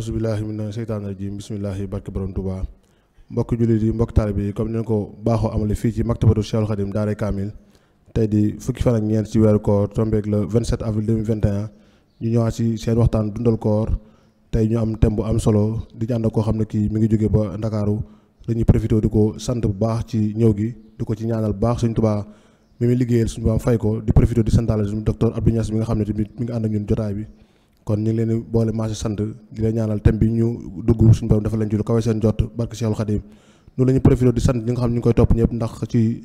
auzu billahi mina seytaani rajim bismillahi barke borom Tuubaa mbokk jullit yi mbokk taalibe yi comme ni ko baaxoo amale fii ci maktabatu Cheikhul Khadim Daaray Kaamil tey di fukki fan ak ñeent ci weeru koor tombeeg le 27 avril 2021 ñu ñëwaat ci seen waxtaan dundal koor tey ñu am thème bu am solo di ñu ànd ak koo xam ne kii mi ngi jóge ba Ndakaaru dañuy profité di ko sant bu baax ci ñëw gi di ko ci ñaanal bu baax Sëñ Tuubaa mi muy liggéeyal suñu baam fay ko di profité di santaale suñu docteur Abdou Niass mi nga xam ne tamit mi ngi ànd ak ñun jotaay bi kon ñu ngi leen di boole maasi sant di leen ñaanal thème bi ñu dugg suñu borom dafa leen ci lu kawe seen jot barke Cheikhul Khadim noonu la ñuy profité di sant ñi nga xam ne ñu ngi koy topp ñëpp ndax ci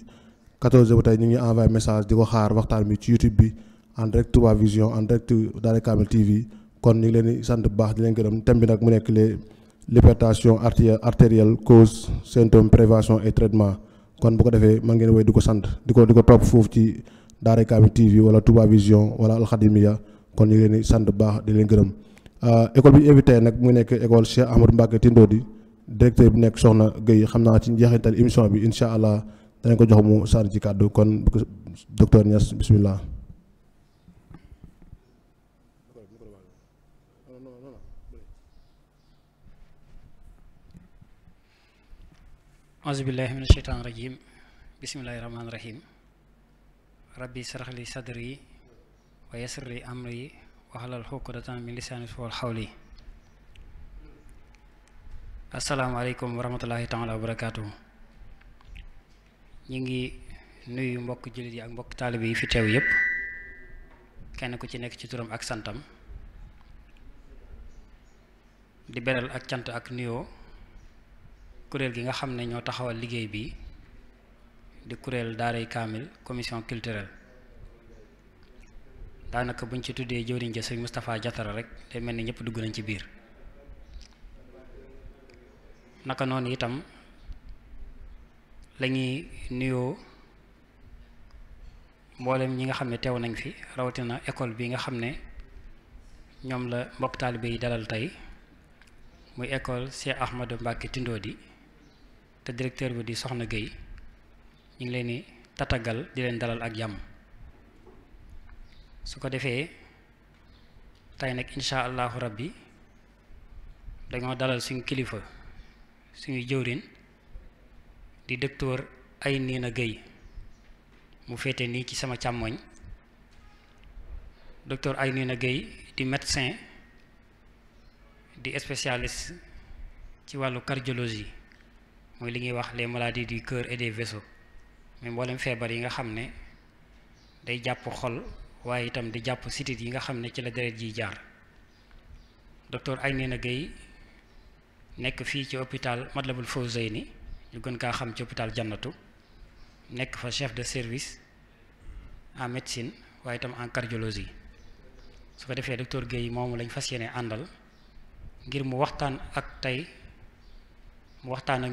14 ba tey ñu ngi envoyé message di ko xaar waxtaan bi ci YouTube bi en direct Touba Vision en direct Daaray Kaamil TV kon ñu ngi leen di sant bu baax di leen gërëm thème bi nag mu nekk l'hypertension artérielle cause symptôme prévention et traitement kon bu ko defee man ngeen woy di ko sant di ko topp foofu ci Daaray Kaamil TV wala Touba Vision wala Al Khadimiya kon ñu ngi leen di sant bu baax di leen gërëm école bi ñu invité nag mu nekk école Cheikh Ahmadou Mbacké Tindodi directeur bi nekk Soxna Guèye xam naa ci njeexital émission bi incha allah danañ ko jox mu sànni ci kàddu kon docteur Niass bismillah. auzu billahi mina sheytaan rajim bismillahi rahmaani rahim rabbi sarax li sadri wa yassir li amri wahlul uqdatan min lisaani yafqahu qawli asalaamaaleykum wa rahmatullahi taala wa barakaatuhu ñi ngi nuyu mbokk jullit yi ak mbokk taalibe yi fi teew yépp kenn ku ci nekk ci turam ak santam di beral ak cant ak nuyoo kuréel gi nga xam ne ñoo taxawal liggéey bi di kuréel Daaray Kaamil commission culturelle daanaka buñ ci tuddee jëwriñ ja sëñ Moustapha Diatara rek day mel ni ñëpp dugg nañ ci biir naka noonu itam lañuy nuyoo mboolem ñi nga xam ne teew nañ fi rawatina école bi nga xam ne ñoom la mbokk taalibe yi dalal tey muy école Cheikh Ahmadou Mbacké Tindodi te directeur bi di Soxna Guèye ñu ngi leen di tatagal di leen dalal ak jàmm su ko defee tey nag incha allahu rabbi dañoo dalal suñu kilifa suñu jëwrin di docteur Aynina Guèye mu féete nii ci sama càmmoñ docteur Aynina Guèye di médecin di spécialiste ci wàllu cardiologie mooy li ñuy wax les maladies du cœur et des vaisseaux mais mboolem feebar yi nga xam ne day jàpp xol waaye itam di jàpp sitit yi nga xam ne ci la deret ji jaar docteur Aynina Guèye nekk fii ci hôpital Matlaboul Fawzeyni ñu gën kaa xam ci hôpital Jannatu nekk fa chef de service en médecine waaye itam en cardiologie su ko defee docteur Guèye moomu lañ fas yéene àndal ngir mu waxtaan ak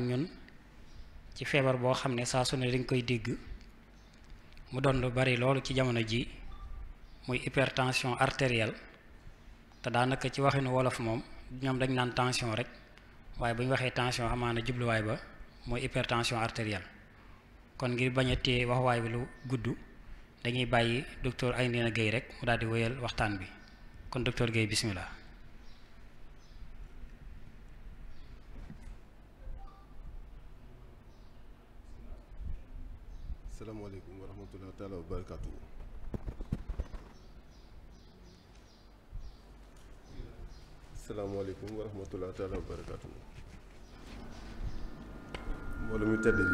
ñun ci feebar boo xam ne saa su ne dañ koy dégg mu doon lu bari loolu ci jamono ji muy hypertension artérielle te daanaka ci waxinu wolof moom ñoom dañ naan tension rek waaye bu ñu waxee tension amaana jubluwaay ba mooy hypertension artérielle kon ngir bañ a téye waxuwaay bi lu gudd dañuy bàyyi docteur Aynina Guèye rek mu daal di wéyal waxtaan bi kon docteur Guèye bismillah. asalaamaaleykum wa rahmatullahi taala wa barakaatu. asalaamaaleykum wa rahmatullahi taala wa barakaatu. mbooloo mu tedd bi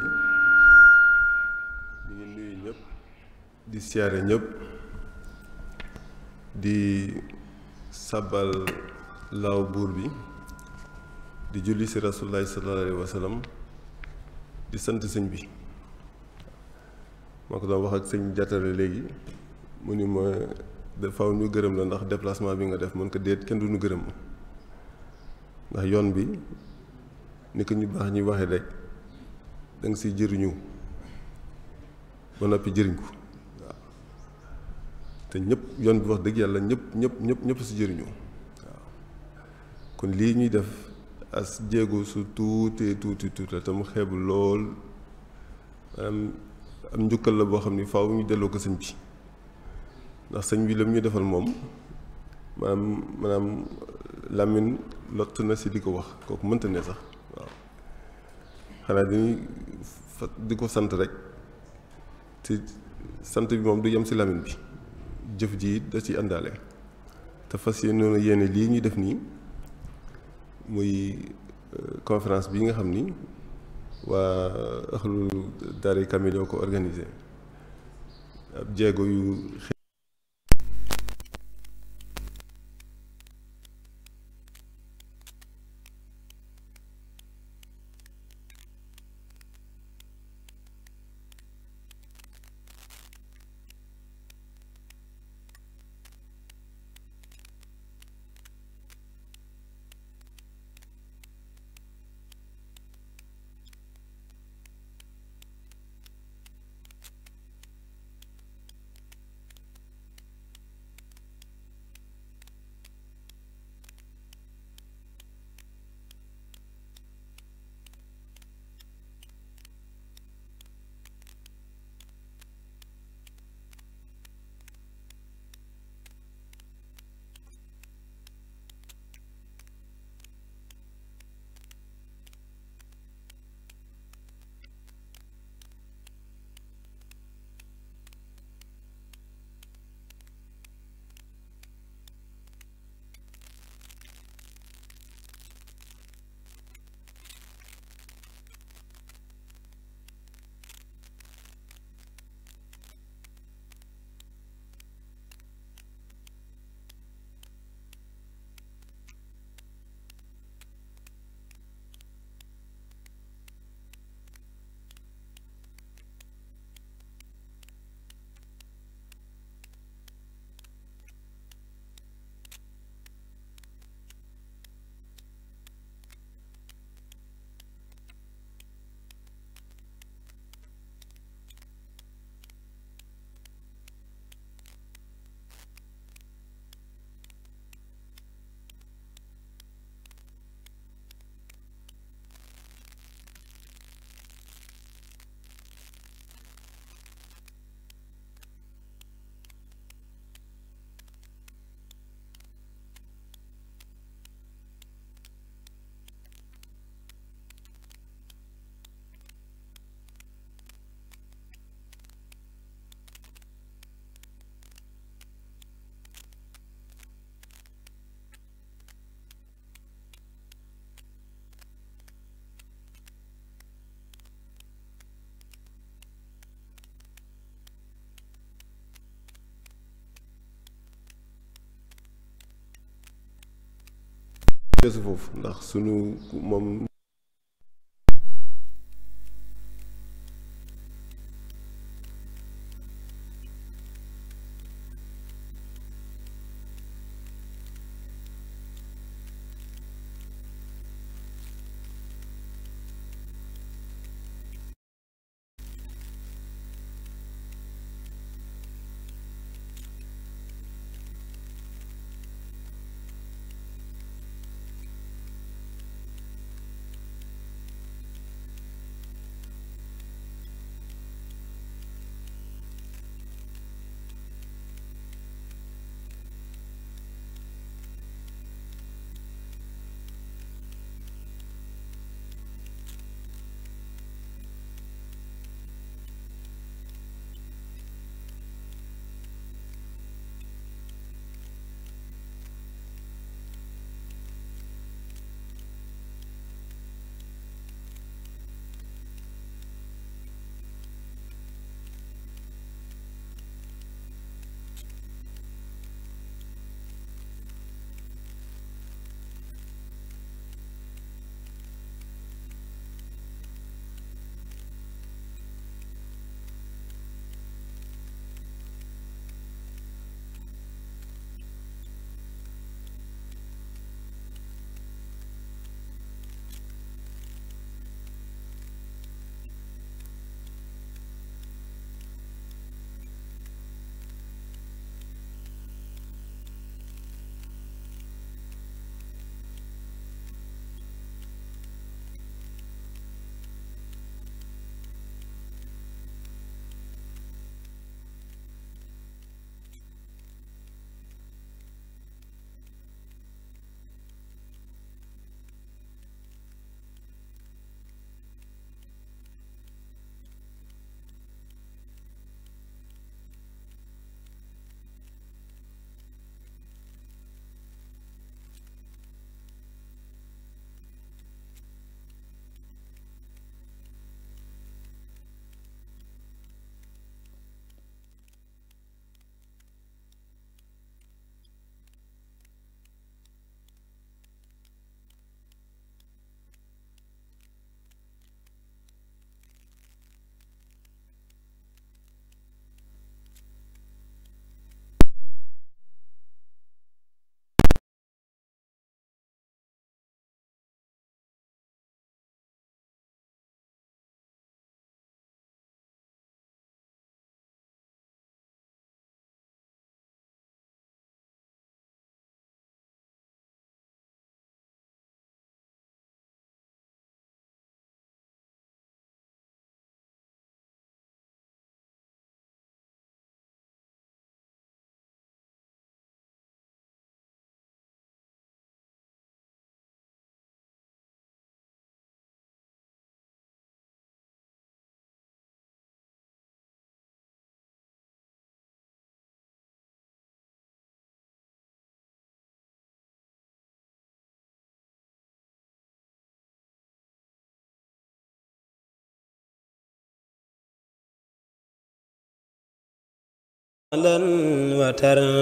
ñu ngi nuyu ñëpp di siyaare ñëpp di sabal laaw buur bi di julli si rasulullahi sallallahu alayhi wa sallam di sant sëñ bi maa ko doon wax ak sëñ Diatara léegi mu ni ma faw ñu gërëm la ndax déplacement bi nga def mën ko déet kenn du ñu gërëm ndax yoon bi ni ko ñu baax ñuy waxee rek da nga siy jëriñu ba noppi jëriñ ko waaw te ñëpp yoon bi wax dëgg yàlla ñëpp si jëriñu waaw kon lii ñuy def as jéego su tuuti la te mu xeebu lool am njukkal la boo xam ni faaw ñu delloo ko sëñ bi ndax sëñ bi la mu ñu defal moom maanaam Lamine lott na si di ko wax kooku mënta ne sax waaw xanaa dañuy di ko sant rek te sant bi moom du yem si Lamine bi jëf ji da ci àndaale te fas yéene lii ñuy def nii muy conférence bi nga xam ni waa axlu Daaray Kamil ñoo ko organisé ab jéego yu weesu foofu ndax sunu moom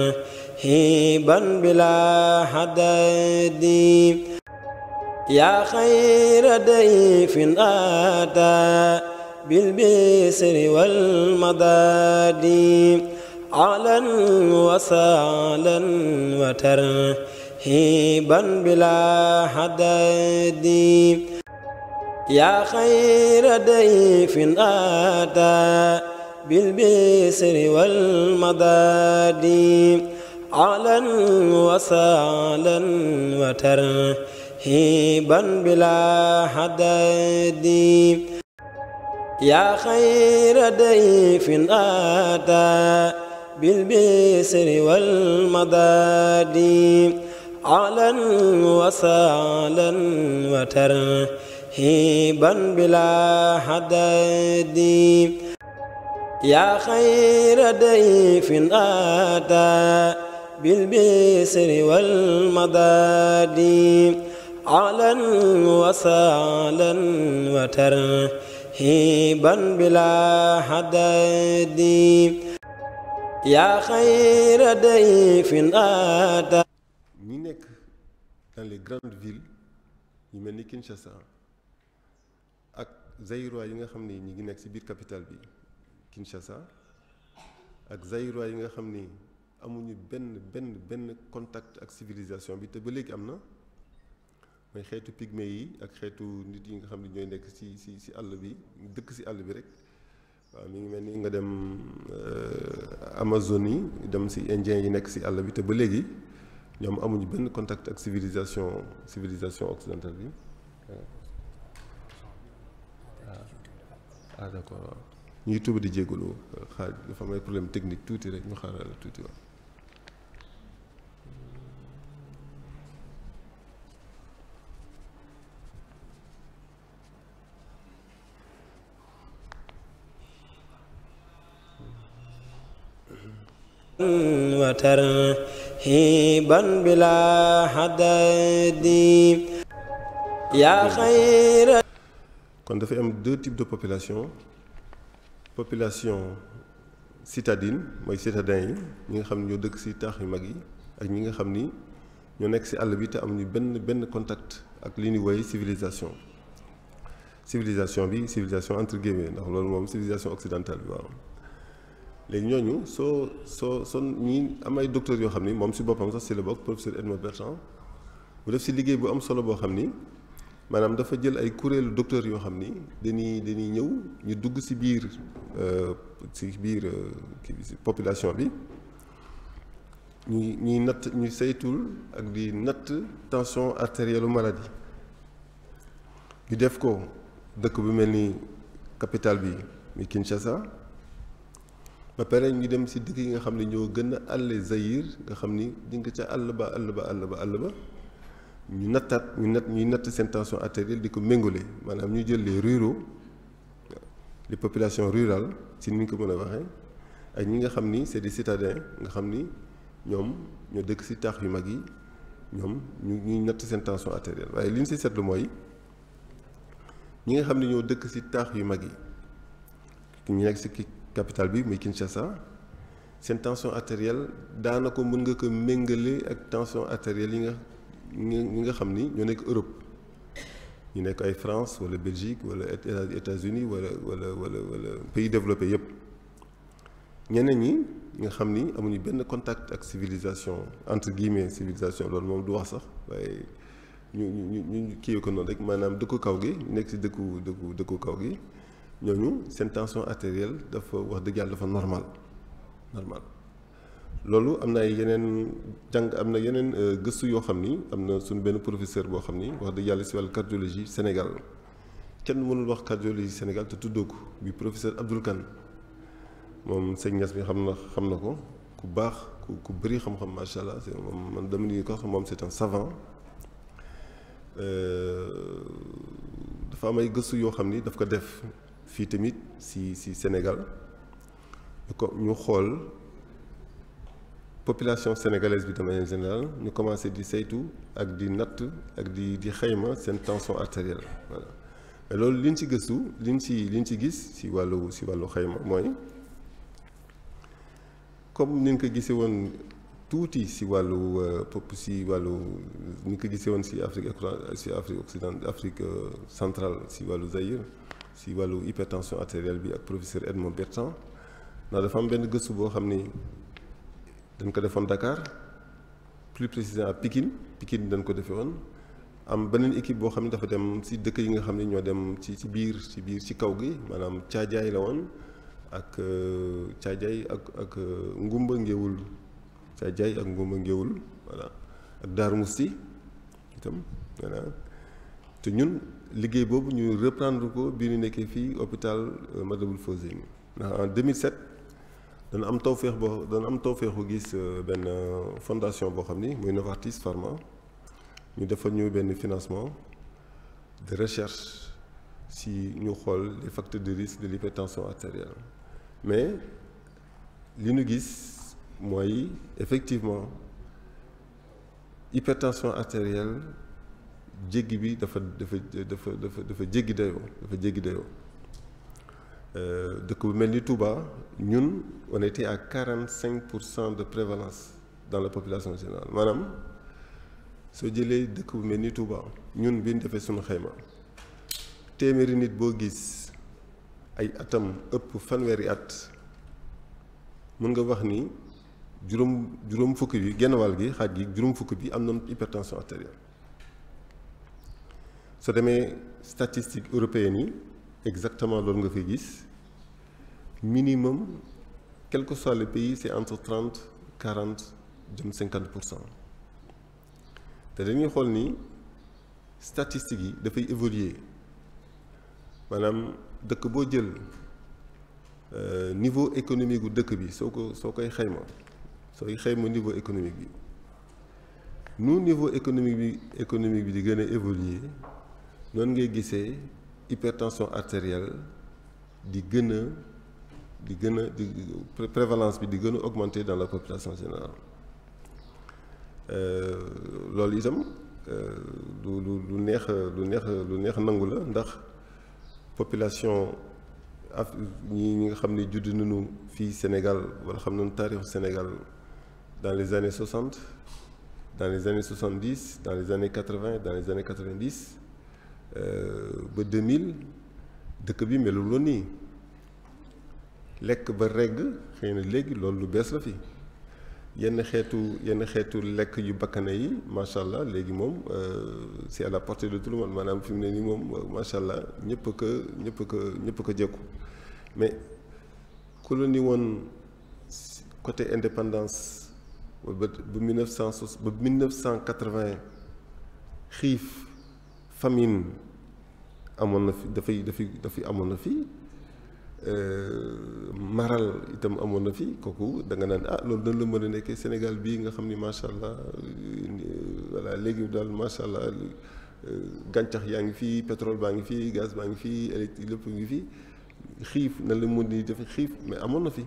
وترهيبا بلا حدد يا خير ضيف أتى بالبشر والمداد أهلا وسهلا وترحيبا بلا حدد يا خير ضيف أتى بالبشر والمداد أهلا وسهلا وترحيبا بلا حدد يا خير ضيف أتى بالبشر والمداد أهلا وسهلا وترحيبا بلا حدد يا خير ضيف أتى بالبشر والمداد أهلا وسهلا وترحيبا بلا حدد يا خير ضيف أتى. ñi nekk dans les grandes villes yu mel ni Kinshasa ak Zaïrois yi nga xam ni ñi ngi nekk ci biir capitale bi Kinshasa ak Zaïrois yi nga xam ni amuñu benn contact ak civilisation bi te ba léegi am na mooy xeetu pygmée yi ak xeetu nit yi nga xam ne ñooy nekk ci àll bi dëkk ci àll bi rek waaw mi ngi mel ni nga dem Amazonie dem ci indien yi nekk ci àll bi te ba léegi ñoom amuñu benn contact ak civilisation occidentale bi ah d'accord waaw ñu ngi tuuba di jégalu xaar dafa am ay problème technique tuuti rek ñu xaaral tuuti waaw. وترهيبا بلا حدد يا خير. kon dafay am deux types de population citadine mooy citadins yi ñi nga xam ne ñoo dëkk ci taax yu mag yi ak ñi nga xam ni ñoo nekk ci àll bi te amuñu benn contact ak li ñuy woy civilisation bi civilisation entre guillemets ndax loolu moom civilisation occidentale bi waaw. léegi ñooñu soo ñi am ay docteurs yoo xam ni moom ci boppam sax ci la bokk professeur Edmond Bertrand bu def ci liggéey bu am solo boo xam ni maanaam dafa jël ay kuréelu docteurs yoo xam ni dañuy ñëw ñu dugg ci biir population bi ñuy natt ñu saytul ak di natt tension artérielle maladie ñu def ko dëkk bu mel ni capitale bi muy Kinshasa. ba pare ñu dem ci dëkk yi nga xam ne ñoo gën a àlle Zaïre nga xam ni di nga ca àll ba ñu ñuy natt seen tension artérielle di ko méngale maanaam ñu jël les ruraux les populations rurales ci ni ñu ko mën a waxee ak ñi nga xam ni c'est des citadins nga xam ni ñoom ñoo dëkk ci taax yu mag yi ñoom ñuy natt seen tension artérielle waaye li ñu ci seetlu mooy ñi nga xam ne ñoo dëkk ci taax yu mag yi ñu nekk ci capitale bi muy Kinshasa seen tension artérielle daanaka mën nga ko méngale ak tension artérielle yi nga xam ni ñoo nekk Europe ñu nekk ay France wala Belgique wala États-Unis wala pays développés yépp ñeneen ñi nga xam ni amuñu benn contact ak civilisation entre guillemets civilisation loolu moom du wax sax waaye ñu kii ko noonu rek maanaam dëkku kaw gi ñu nekk ci dëkku kaw gi ñooñu seen tension artérielle dafa wax dëgg yàlla dafa normal loolu am na ay yeneen gëstu yoo xam ni am na suñu benn professeur boo xam ni wax dëgg yàlla ci wàllu cardiologie Sénégal kenn mënul wax cardiologie Sénégal te tuddoo ko bi professeur Abdoul Kane moom sëñ Niass mi xam na ko ku baax ku bëri xam-xam macha allah moom man dama ni ko moom c'est un savant dafa am ay gëstu yoo xam ni daf ko def fii tamit ci Sénégal ñu xool population sénégalaise bi de manière générale ñu commencé di saytu ak di natt ak di xayma seen tension artérielle voilà mais loolu liñ ci gëstu liñ ci gis ci wàllu xayma mooy comme ni nga ko gisee woon tuuti si wàllu si wàllu ni nga ko gisee woon si Afrique occidentale Afrique centrale si wàllu Zaïre si wàllu hypertension artérielle bi ak professeur Edmond Bertrand ndax dafa am benn gëstu boo xam ni dañ ko defoon Dakar plus précisément à Pikine dañ ko defee woon am beneen équipe boo xam ne dafa dem si dëkk yi nga xam ne ñoo dem ci biir ci kaw gi maanaam Caajaay la woon ak Caajaay ak Ngumba Ngéwul Caajaay ak Ngumba Ngéwul voilà ak Daaru Musti itam voilà te ñun liggéey boobu ñu reprendre ko bi ñu nekkee fii hôpital Matlaboul Fawzeyni ndax en 2007 dana am tawfeexu gis benn fondation boo xam ni muy Novartis Pharma ñu defal ñu benn financement de recherche si ñu xool les facteurs de risque de l'hypertension artérielle mais li ñu gis mooy effectivement hypertension artérielle jéggi bi dafa jéggi dayoo dëkk bu mel ni Touba ñun on était à 45% de prévalence dans la population générale maanaam soo jëlee dëkk bu mel ni Touba ñun bi ñu defee suñu xayma téeméeri nit boo gis ay atam ëpp fanweeri at mën nga wax ni juróom fukk bi genn wàll gi xaaj gi juróom fukk bi am na hypertension artérielle soo demee statistiques européennes yi exactement loolu nga fay gis minimum quel que soit le pays c'est entre 30 40 jëm 50%. te dañuy xool ni statistiques yi dafay évoluer maanaam dëkk boo jël niveau économique gu dëkk bi soo koy xayma niveau économique bi nu niveau économique bi di gën a évoluer noonu ngay gisee hypertension artérielle di prévalence bi di gën a augmenter dans la population générale loolu itam lu neex nangu la ndax population ñi nga xam ne judd nañu fii Sénégal wala xam nañu taarixu Sénégal dans les années 60 dans les années 70 dans les années 80 dans les années 90 ba 2000 dëkk bi melul woon nii lekk ba regg xëy na léegi loolu lu bees la fi yenn xeetu lekk yu bakkane yi macha allah léegi moom c'est à la portée de tout le monde maanaam fi mu ne nii moom macha allah ñëpp ko jekku mais ku la ni woon côté indépendance ba 1980 xiif famine amoon na fi dafay amoon na fi maral itam amoon na fi kooku da nga naan loolu dañ la mën a nekkee Sénégal bii nga xam ni macha allah voilà léegi daal macha allah gàncax yaa ngi fii pétrole baa ngi fii gaz baa ngi fii électrique lépp ngi fii xiif na la mën di def xiif mais amoon na fi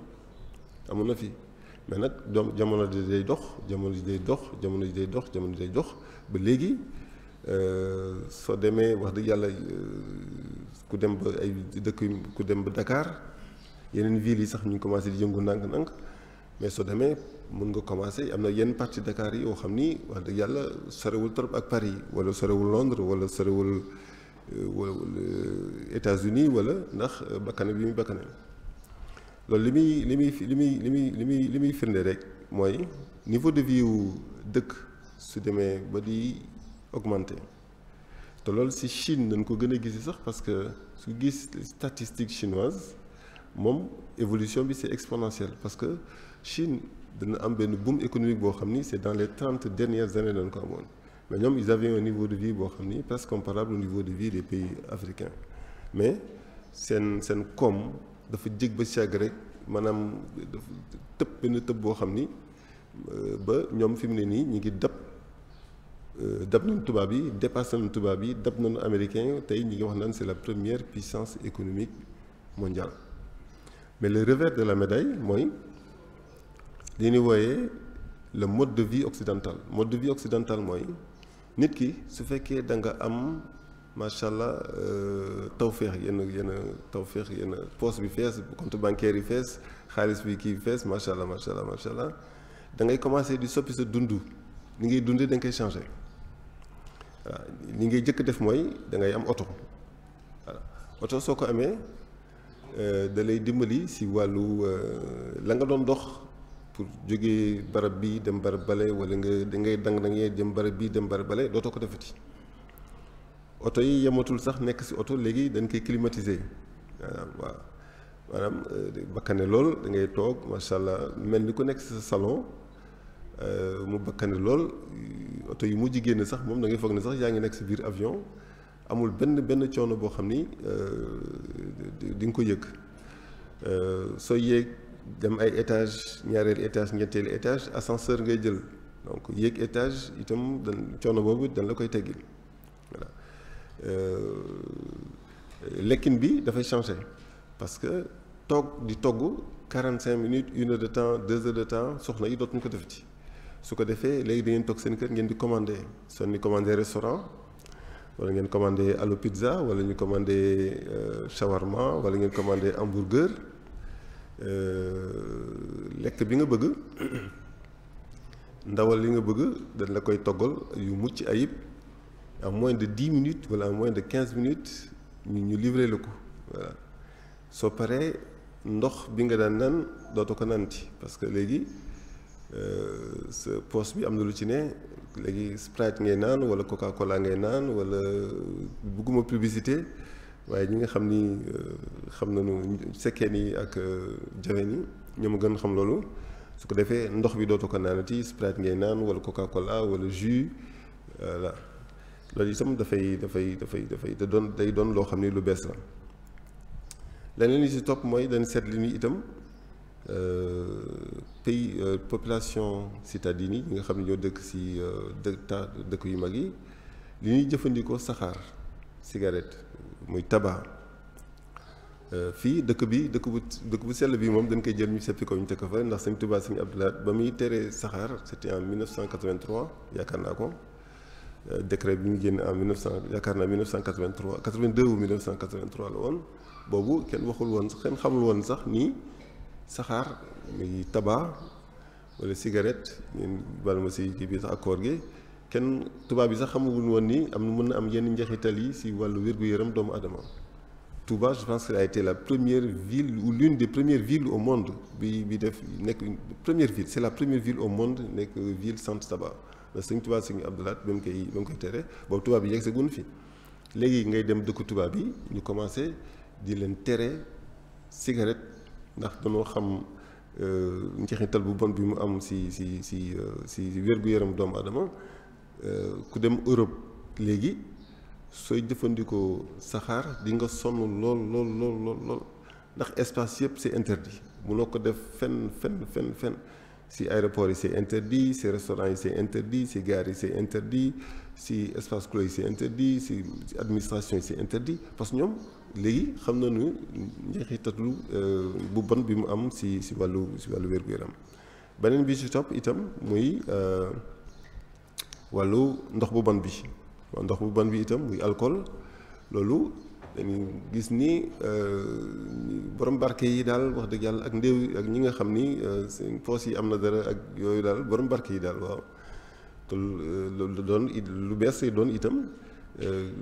mais nag jamono ji day dox ba léegi soo demee wax dëgg yàlla ku dem ba ay dëkk ku dem ba Dakar yeneen villes yi sax ñu ngi commencé di yëngu ndànk-ndànk mais soo demee mën nga commencé am na yenn partie Dakar yi yoo xam ni wax dëgg yàlla sorewul trop ak Paris wala sorewul Londres wala sorewul États-Unis wala ndax bakkane bi muy bakkane loolu li muy firnde rek mooy niveau de vie wu dëkk su demee ba di augmenter te loolu ci Chine nañ ko gën a gisi sax parce que su gis statistique chinoise moom évolution bi c'est exponentielle parce que Chine dana am benn boom économique boo xam ni c'est dans les 30 dernières années dañ ko amoon mais ñoom ils avaient un niveau de vie boo xam ni presque comparable au niveau de vie des pays africains mais seen koom dafa jég ba chag rek maanaam dafa tëb boo xam ni ba ñoom fi mu ne nii ñu ngi dab nañu tubaab yi dépassé nañu tubaab yi dab nañu américain tey ñi ngi wax naan c'est la première puissance économique mondiale mais le revers de la médaille mooy li ñuy wooyee le mode de vie occidental mooy nit ki su fekkee da nga am macha allah tawféex yenn tawféex yenn poche bi fees compte bancaire yi fees xaalis bi kii fees macha allah macha allah macha allah da ngay commencer di soppi sa dund ni ngay dundee da nga koy changer voilà li ngay jëkk def mooy da ngay am oto voilà oto soo ko amee da lay dimbali si wàllu la nga doon dox pour jógee barab bi dem barab bale wala da ngay dang-dangee jëm barab bi dem barab bale dootoo ko defati oto yi yematul sax nekk si oto léegi dañ koy climatiser waaw maanaam bakkane lool da ngay toog macha allah mel ni ku nekk si sa salon mu bakkane lool oto yi mujj génn sax moom da ngay foog ne sax yaa ngi nekk si biir avion amul benn coono boo xam ni di nga ko yëg soo yéeg dem ay étage ñaareelu étage ñetteelu étage ascenseur ngay jël donc yéeg étage itam coono boobu dañ la koy teggil voilà lekkin bi dafay changer parce que toog di togg 45 minutes 1 heure de temps 2 heures de temps soxna yi dootuñu ko defati su ko defee léegi da ngeen toog seen kër ngeen di commander soo ni commander restaurant wala ngeen commander allo pizza wala ñu commander shawarma wala ngeen commander hamburger lekk bi nga bëgg ndawal li nga bëgg dañ la koy toggal yu mucc ayib en moins de 10 minutes wala en moins de 15 minutes ñu livrer la ko voilà soo paree ndox bi nga daan naan dootoo ko naanti parce que léegi sa poche bi am na lu ci ne léegi Sprite ngay naan wala Coca Cola ngay naan wala bugguma publicité waaye ñi nga xam ni xam nañu sekkeen yi ak jaween yi ñoo ma gën xam loolu su ko defee ndox bi dootoo ko naanati Sprite ngay naan wala Coca Cola wala jus voilà loolu itam dafay day doon loo xam ni lu bees la leneen li ci topp mooy dañ seet li ni itam pays population citadine yi nga xam ne ñoo dëkk ci dëkk yu mag yi li ñuy jëfandikoo saxaar cigarette muy tabac fii dëkk bu sell bi moom dañ koy jël ñu seppi ko ñu teg ko fa ndax Sëñ Tuubaa Sëñ Abdou Lahad ba muy teree saxaar c'était en 1983 yaakaar naa ko décret bi ñu génn en 1983 82 ou 1983 la woon boobu kenn waxul woon kenn xamul woon sax ni saxaar muy tabac wala cigarette ñun bal ma si kii bi sax accord gi kenn tubaab bi sax xamul woon ni mën na am yenn njeexital yi si wàllu wér-gu-yaram doomu adama Touba je pense que a été la première ville ou l'une des premières villes au monde bi def nekk première ville c'est la première ville au monde nekk ville sans tabac la Sëñ Tuubaa Sëñ Abdou Lahad ba mu koy tere boobu tubaab bi yegg sa gun fi léegi ngay dem dëkku tubaab bi ñu commencé di leen tere cigarette ndax dañoo xam njeexital bu bon bi mu am si wér-gu-yaram doomu adama ku dem Europe léegi sooy jëfandikoo saxaar di nga sonn lool ndax espace yëpp c'est interdit munoo ko def fenn si aéroport yi c'est interdit si restaurant yi c'est interdit si gare yi c'est interdit si espace clos yi c'est interdit si administration yi c'est interdit parce que ñoom léegi xam nañu njeexitalu bu bon bi mu am si wàllu wér-gu-yaram beneen bi ci topp itam muy wàllu ndox bu bon bi itam muy alcool loolu dañuy gis ni borom barke yi daal wax dëgg yàlla ak ndéew ak ñi nga xam ni seen poos yi am na dara ak yooyu daal borom barke yi daal waaw te loolu doon lu bees doon itam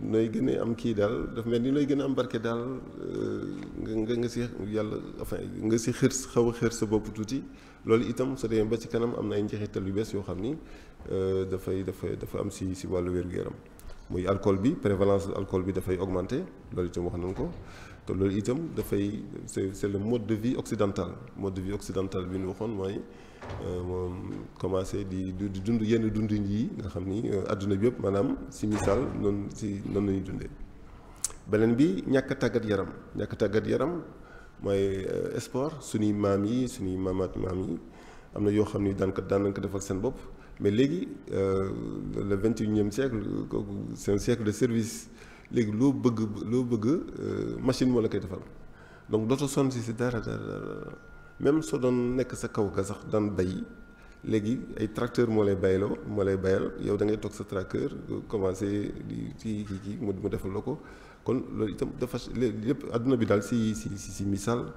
nooy gën a am kii daal dafa mel ni nooy gën a am barke daal nga si yàlla enfin nga si xaw a xër sa bopp tuuti loolu itam soo demee ba ci kanam am na ay njeexital yu bees yoo xam ni dafa am si wàllu wér-gu-yaram muy alcool bi prévalence alcool bi dafay augmenter loolu itam wax nañ ko te loolu itam dafay c'est le mode de vie occidental bi ñu waxoon mooy moom commencé di dund yenn dundin yi nga xam ni adduna bi yëpp maanaam si misaal noonu la ñuy dundee beneen bi ñàkk tàggat yaram mooy sport suñuy maam yi suñuy maamaat maam yi am na yoo xam ni daan nañ ko defal seen bopp mais léegi le 21e siècle c'est un siècle de service léegi loo bëgg machine moo la koy defal donc dootoo sonn si dara même soo doon nekk sa kaw ga sax daan bay léegi ay tracteur moo lay bayal yow da ngay toog sa tracteur commencé di kii mu defal la ko kon loolu itam dafa lépp àdduna bi daal si misaal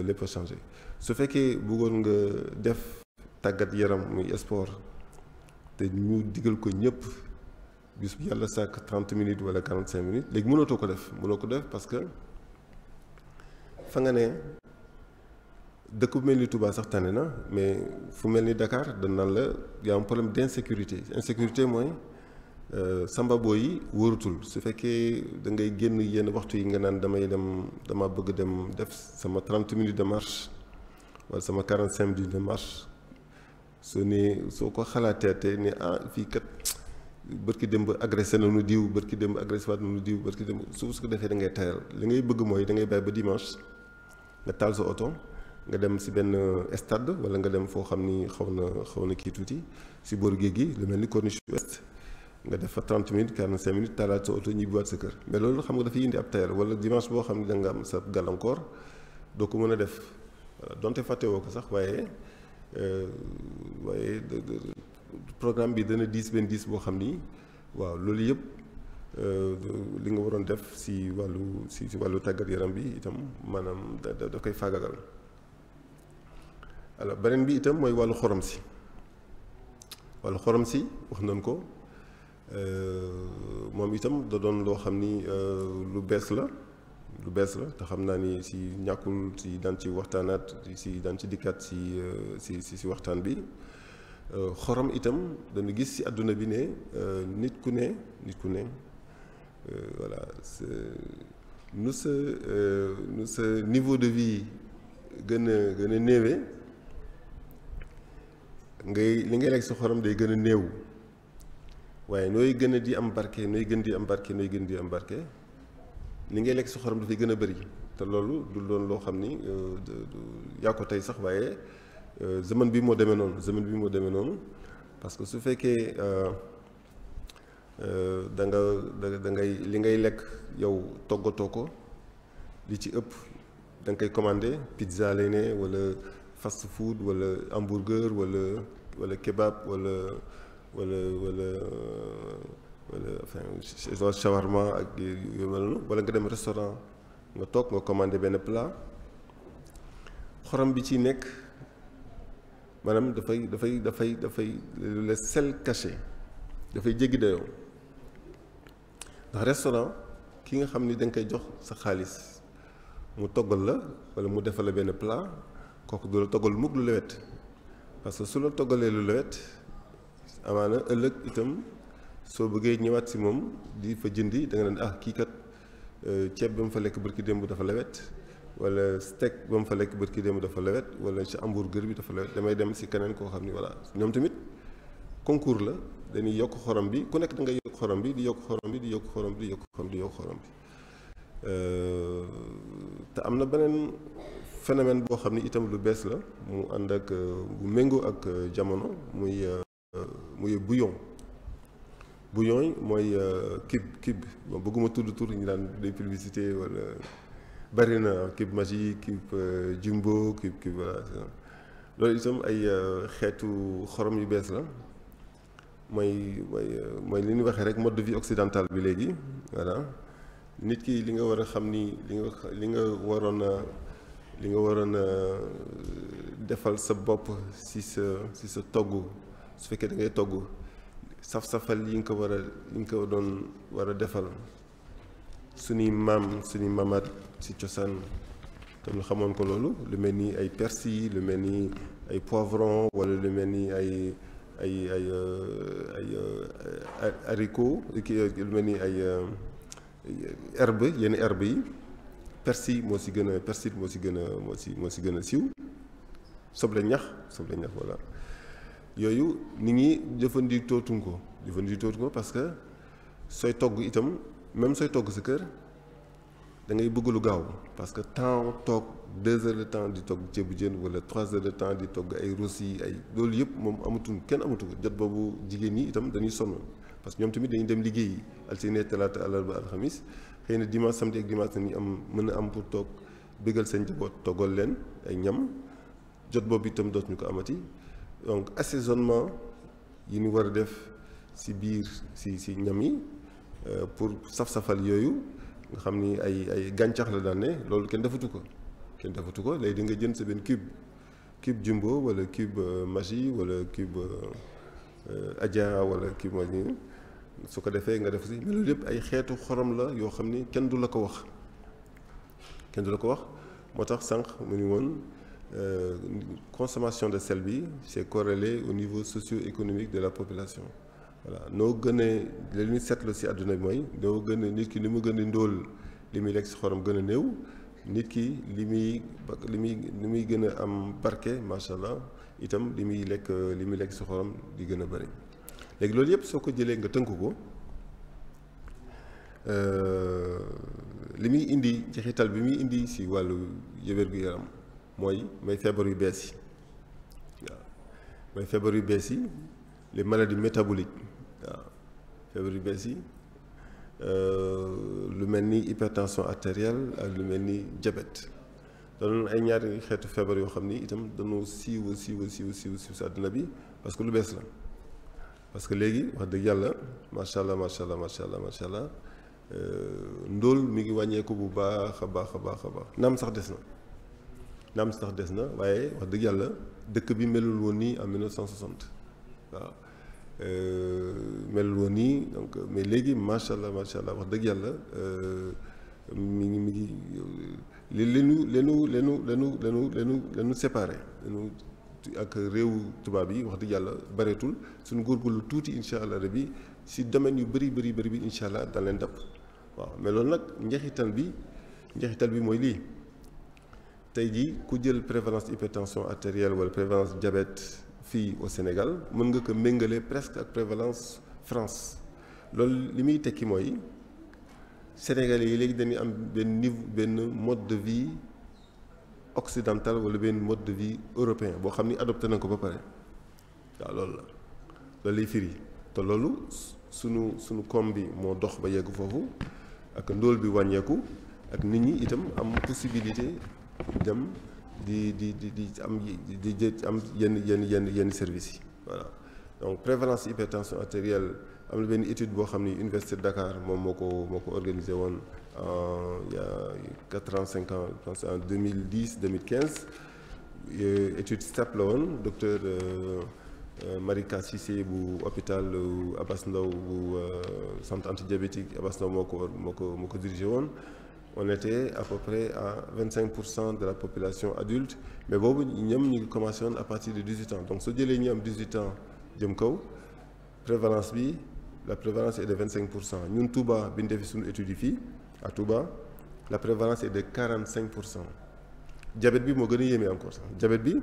lépp a changé su fekkee bëggoon nga def tàggat yaram muy sport te ñu digal ko ñëpp bis bu yàlla sàkk 30 minutes wala 45 minutes léegi mënoo ko def parce que fa nga ne dëkk bu mel ni Touba sax tane na mais fu mel ni Dakar dañ naan la y a un problème d'insécurité mooy sambabo yi wóorutul su fekkee da ngay génn yenn waxtu yi nga naan dama bëgg dem def sama 30 minutes de marche wala sama 45 minutes de marche soo ko xalaatee ne fii kat bërki dem ba agressé na nu diw bërki dem ba agressé waat na nu diw bërki dem su ko defee da ngay tayal li ngay bëgg mooy da ngay bàyyi ba dimanche nga taal sa oto nga dem si benn stade wala nga dem foo xam ni xaw na kii tuuti si booru géej gi lu mel ni Corniche Ouest nga def fa 30 minutes 45 minutes taalaat sa oto ñibbiwaat sa kër mais loolu xam nga dafay indi ab tayal wala dimanche boo xam ne da nga am sa gàllankoor doo ko mën a def donte fàttewoo ko sax waaye programme bi dana diis boo xam ni waaw loolu yëpp li nga waroon def si wàllu tàggat yaram bi itam maanaam da koy faagagal. alors beneen bi itam mooy wàllu xorom si wax nañ ko moom itam da doon loo xam ni lu bees la te xam naa ni si ñàkkul si daan ci waxtaanaat si daan ci dikkaat si waxtaan bi xorom itam dañu gis si àdduna bi ne nit ku ne voilà nu sa niveau de vie gën a néewee li ngay lekk sa xorom day gën a néew waaye nooy gën di am barke li ngay lekk sa xorom dafay gën a bëri te loolu du doon loo xam ni yaa ko tey sax waaye zaman bi moo demee noonu parce que su fekkee da ngay li ngay lekk yow toggatoo ko li ci ëpp da nga koy commandé pizza lay ne wala fast food wala hamburger wala kebab wala enfin shawarma ak yu mel noonu wala nga dem restaurant nga toog nga commandé benn plat xorom bi ci nekk maanaam dafay le sel caché dafay jéggi dayoo ndax restaurant ki nga xam ni da nga koy jox sa xaalis mu toggal la wala mu defal la benn plat kooku du la toggal mukk lu lewet parce que su la toggalee lu lewet amaana ëllëg itam soo bëggee ñëwaat si moom di fa jëndi da nga naan kii kat ceeb ba mu fa lekk bërki démb dafa lewet wala steak ba mu fa lekk bërki démb dafa lewet wala ci hamburger bi dafa lewet damay dem si keneen koo xam ni voilà ñoom tamit concours la dañuy yokk xorom bi ku nekk da ngay yokk xorom bi di yokk xorom bi di yokk xorom bi di yokk xorom bi di yokk xorom bi te am na beneen phénomène boo xam ni itam lu bees la mu ànd ak bu méngoo ak jamono muy bouillon yi mooy cube bon bëgguma tudd tur ñu daan des publicités wala bari na cube magique cube jumbo cube voilà loolu itam ay xeetu xorom yu bees la mooy li ñuy waxee rek mode de vie occidental bi léegi voilà nit ki li nga war a xam ni li nga waroon a defal sa bopp si sa togg su fekkee da ngay togg saf-safal yi nga ko doon war a defal suñuy mamaat si cosaan te ñu xamoon ko loolu lu mel ni ay persil lu mel ni ay poivron wala lu mel ni ay haricot lu mel ni ay yenn herbe yi persil moo si gën a siiw soble ñax voilà yooyu nit ñi jëfandikootuñ ko parce que sooy togg itam même sooy togg sa kër da ngay bëgg lu gaaw parce que temps toog 2 heures de temps di togg ceebu jën wala 3 heures de temps di togg ay rosi ay loolu yëpp moom kenn amatu ko jot boobu jigéen ñi itam dañuy sonn parce que ñoom tamit dañuy dem liggéeyi altine talaata àllarba alxamis xëy na dimanche samedi ak dimanche dañuy mën a am pour toog bégal seen njaboot toggal leen ay ñam jot boobu itam dootuñu ko amati donc assaisonnement yi ñu war a def ci biir ci ñam yi pour saf-safal yooyu nga xam ni ay gàncax la daan ne loolu kenn defatu ko léegi di nga jënd sa benn cube jumbo wala cube Maggi wala cube Adja wala cube Maggi su ko defee nga def si mais loolu yëpp ay xeetu xorom la yoo xam ni kenn du la ko wax moo tax sànq mu ni woon consommation de sel bi c'est corrélé au niveau socio-économique de la population voilà noo gënee li ñu seetlu si àdduna bi mooy noo gën a nit ki ni mu gën a ndóol li muy lekk si xorom gën a néew nit ki li muy gën a am barke macha allah itam li muy lekk si xorom di gën a bëri léegi loolu yëpp soo ko jëlee nga tënk ko li muy indi jeexital bi muy indi si wàllu wér-gu-yaram mooy feebar yu bees yi waaw mooy feebar yu bees yi les maladies métaboliques waaw feebar yu bees yi lu mel ni hypertension artérielle ak lu mel ni diabète doon ay ñaari xeetu feebar yoo xam ni itam dañoo siiw si àdduna bi parce que lu bees la parce que léegi wax dëgg yàlla macha allah ndóol mi ngi wàññeeku bu baax a baax naam sax des na waaye wax dëgg yàlla dëkk bi melul woon nii en 1960 waaw melul woon nii donc mais léegi macha allah wax dëgg yàlla mi ngi leenu séparé leenu ak réewu tubaab yi wax dëgg yàlla bareetul suñu góorgóorlu tuuti incha allah rabi si domaine yu bëri bi incha allah daan leen dab waaw mais loolu nag njeexital bi mooy lii tey jii ku jël prévalence hypertension artérielle wala prévalence diabète fii au Sénégal mën nga ko méngale presque ak prévalence France loolu li muy tekki mooy Sénégalais yi léegi dañuy am benn mode de vie occidental wala benn mode de vie européen boo xam ni adopté na ko ba pare waaw loolu lay firi te loolu sunu koom bi moo dox ba yegg foofu ak ndóol bi wàññeeku ak nit ñi itam am possibilité dem di am yenn services yi voilà donc prévalence hypertension artérielle am na benn étude boo xam ni Université de Dakar moom moo ko organisé woon il y a 4 ans 5 ans je pense en 2010-2015 étude STEP la woon docteur Marika Cissé bu hôpital Abass Ndao bu centre antidiabétique Abass Ndao moo ko dirigé woon on était à peu près à 25% de la population adulte mais boobu ñoom ñu ngi commencé woon à partir de 18 ans donc soo jëlee ñi am 18 ans jëm kaw la prévalence est de 25%. ñun Touba bi ñu defee suñu étude yi fii à Touba la prévalence est de 45%. diabète bi moo gën a yéeme encore sax diabète bi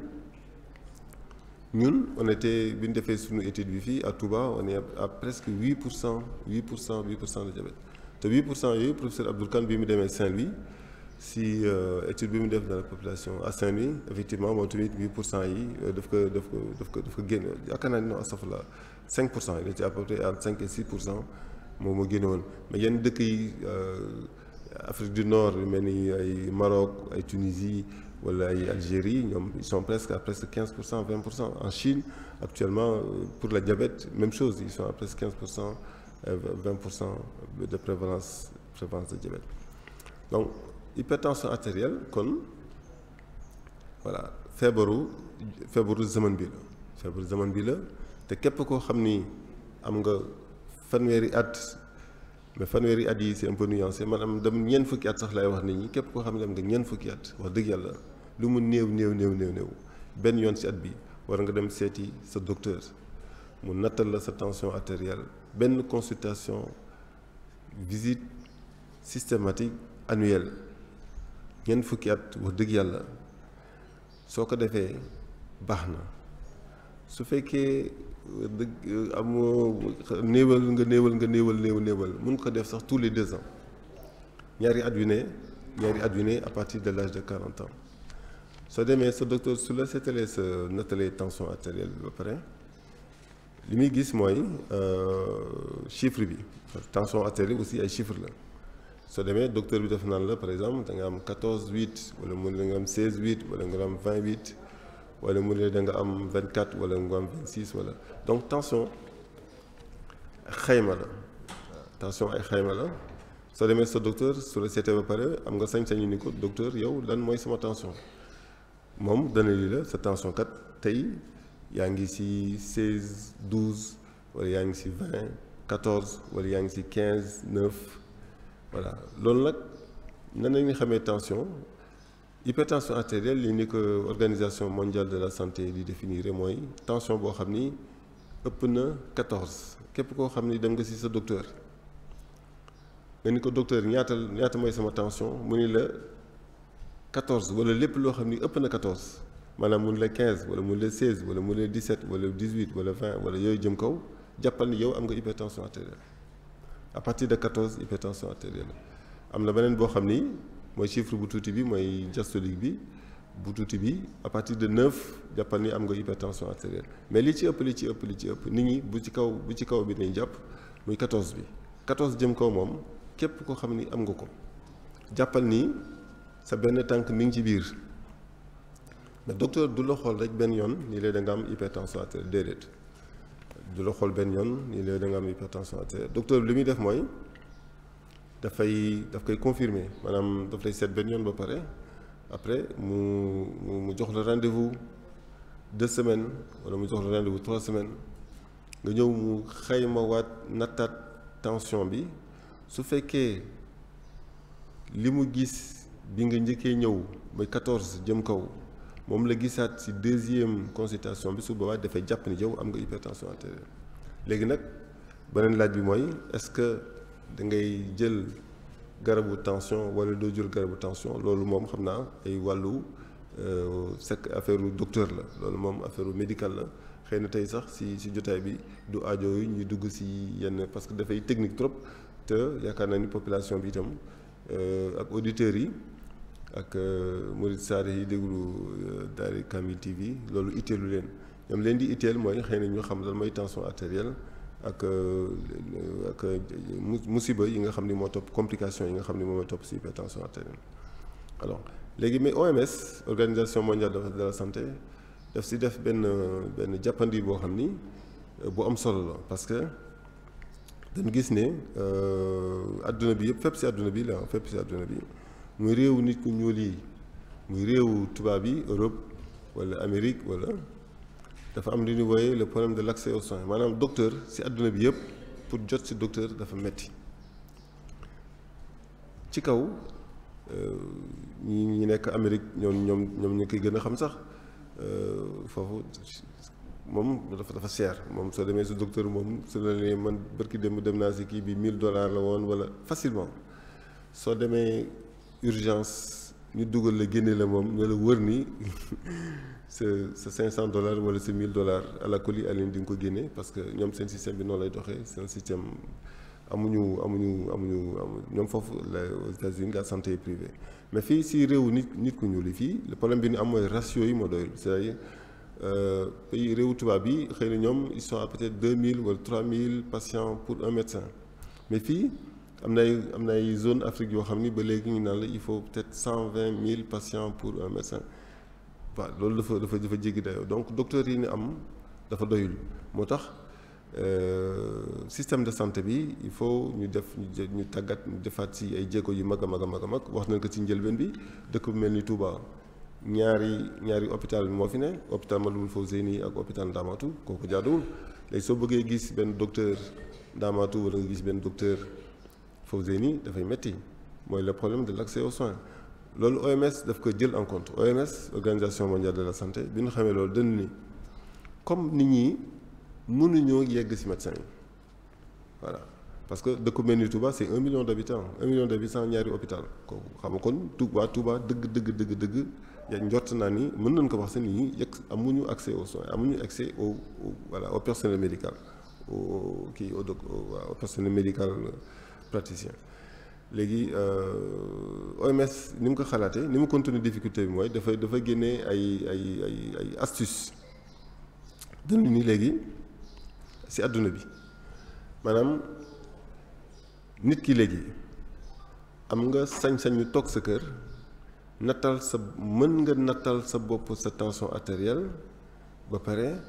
ñun on était bi ñu defee suñu étude bi fii à Touba on est à presque 8% de diabète te 8% yooyu professeur Abdoul Kane bi mu demee Saint-Louis si étude bi mu def dans la population à Saint-Louis effectivement moom tamit 8% yi daf ko génn yaakaar naa ne non astafurlah 5% il était à peu près à 5 et 6% moom moo génne woon mais yenn dëkk yi Afrique du Nord yu mel ni ay Maroc ay Tunisie wala ay Algérie ñoom ils sont presque 15% 20%. En Chine actuellement pour la diabète même chose ils sont à presque 15% 20% de prévalence de diabète donc hypertension artérielle kon voilà feebaru zaman bi la te képp koo xam ni am nga fanweeri at yi c'est un peu nuancé man am dem ñeent fukki at sax lay wax nit ñi képp koo xam ne am nga ñeent fukki at wax dëgg yàlla lu mu néew benn yoon ci at bi war nga dem seeti sa docteur mu nattal la sa tension artérielle benn consultation visite systématique annuelle ñeent fukki at wax dëgg yàlla soo ko defee baax na su fekkee amoo néewal mun ko def sax tous les 2 ans ñaari at yu ne à partir de l'âge de 40 ans soo demee sa docteur su la seetalee sa nattalee tension artérielle bi ba pare li muy gis mooy chiffre bi tension artérielle aussi ay chiffre la soo demee docteur bi def naan la par exemple da nga am 14/8 wala mën nga am 16/8 wala nga am 20/8 wala mu ne da nga am 24 wala nga am 26 wala donc tension xayma la tension ay xayma la soo demee sa docteur su la seetee ba pare am nga sañ-sañu ni ko docteur yow lan mooy sama tension moom dana li la sa tension kat tey yaa ngi ci 16 12 wala yaa ngi ci 20 14 wala yaa ngi ci 15 9 voilà loolu nag nan la ñuy xamee tension hypertension artérielle li ni ko organisation mondiale de la santé di définir mooy tension boo xam ni ëpp na 14 képp koo xam ni dem nga ci sa docteur nga ni ko docteur ñaata mooy sama tension mu ni la 14 wala lépp loo xam ni ëpp na 14 maanaam mu ni la 15 wala mu ni la 16 wala mu ni la 17 wala 18 wala 20 wala yooyu jëm kaw jàppal ni yow am nga hypertension artérielle à partir de 14 hypertension artérielle am na beneen boo xam ni mooy chiffre bu tuuti bi mooy diastolique bi bu tuuti bi à partir de 9 jàppal ni am nga hypertension artérielle mais li ci ëpp nit ñi bu ci kaw bi nañ jàpp muy 14 bi 14 jëm kaw moom képp ko xam ni am nga ko jàppal ni sa benn tànk mi ngi ci biir mais docteur du la xool rek benn yoon nii lay da nga am hypertension artérielle déedéet du la xool benn yoon nii lay da nga am hypertension artérielle docteur bi li muy def mooy daf koy confirmer maanaam daf lay seet benn yoon ba pare après mu jox la rendez-vous 2 semaines wala mu jox la rendez-vous 3 semaines nga ñëw mu xayma waat nattaat tension bi su fekkee li mu gis bi nga njëkkee ñëw ba 14 jëm kaw moom la gisaat ci 2e consultation bi su boobaa dafay jàpp ni yow am nga hypertension artérielle léegi nag beneen laaj bi mooy est-ce que da ngay jël garabu tension wala doo jël garabu tension loolu moom xam naa ay wàllu c'est affaire docteur la loolu moom affaire médicale la xëy na tey sax ci jotaay bi du aajo yi ñuy dugg ci yenn parce que dafay technique trop te yaakaar naa ni population bi itam ak auditeurs yi ak Murid Saare yi déglu Daaray Kamil TV loolu itteelu leen ñoom leen di itteel mooy xëy na ñu xam lan mooy tension artérielle ak musiba yi nga xam ni moo topp complication yi nga xam ni moom mooy topp ci hypertension artérielle alors léegi mais OMS organisation mondiale de la santé daf ci def benn jàppandi boo xam ni bu am solo la parce que dañu gis ne adduna bi yëpp fépp ci adduna bi muy réewu nit ku ñuul yi muy réewu tubaab yi Europe wala Amérique wala dafa am li ñuy wooye le problème de l'accès aux soins maanaam docteur ci adduna bi yëpp pour jot ci docteur dafa metti ci kaw ñi nekk Amérique ñoom ñu koy gën a xam sax foofu moom dafa cher moom soo demee su docteur moom su la nee man barki dem naa ci kii bi $1000 la woon wala facilement soo demee urgence ñu dugal la génne la moom ne la wër ni sa $500 wala sa $1000 à la colis à leen di nga ko génne parce que ñoom seen système bi noonu lay doxee seen système amuñu ñoom foofu aux États-Unis la santé est privée mais fii si réewu nit ku ñuul yi fii le problème bi ñu am mooy ratio yi moo doyul c'est-à-dire pays réewu tubaab bi xëy na ñoom ils sont à peut-être 2000 wala 3000 patients pour un médecin mais fii am na ay zone Afrique yoo xam ni ba léegi ñu naan la il faut peut-être 120 000 patients pour un médecin waaw loolu dafa jéggi dayoo donc docteur yi ni am dafa doyul moo tax système de santé bi il faut ñu tàggat ñu defaat ci ay jéego yu mag a mag wax nañ ko ci njëlbeen bi dëkk bu mel ni Touba ñaari hôpital bi moo fi ne hôpital Matlaboul Fawzeyni ak hôpital Ndamatou kooku jaaduwul léegi soo bëggee gis benn docteur Ndamatou wala nga gis benn docteur Fawzeyni dafay metti mooy le problème de l'accès aux soins loolu OMS daf ko jël en compte OMS organisation mondiale de la santé bi ñu xamee loolu dañu ni comme nit ñi mënuñoo yegg ci médecin yi voilà parce que dëkk mel ni Touba c'est 1 million d'habitants ñaari hôpital kooku xam nga kon Touba dëgg ya njort naa ni mën nañ ko wax seen nit ñi yegg amuñu accès aux soins amuñu accès au personnel médical au personnel médical praticien léegi OMS ni mu ko xalaatee ni mu continuer difficulté bi mooy dafa génnee ay astuces dañu ni léegi ci àdduna bi maanaam nit ki léegi am nga sañ-sañ ñu toog sa kër mën nga nattal sa bopp sa tension artérielle ba pare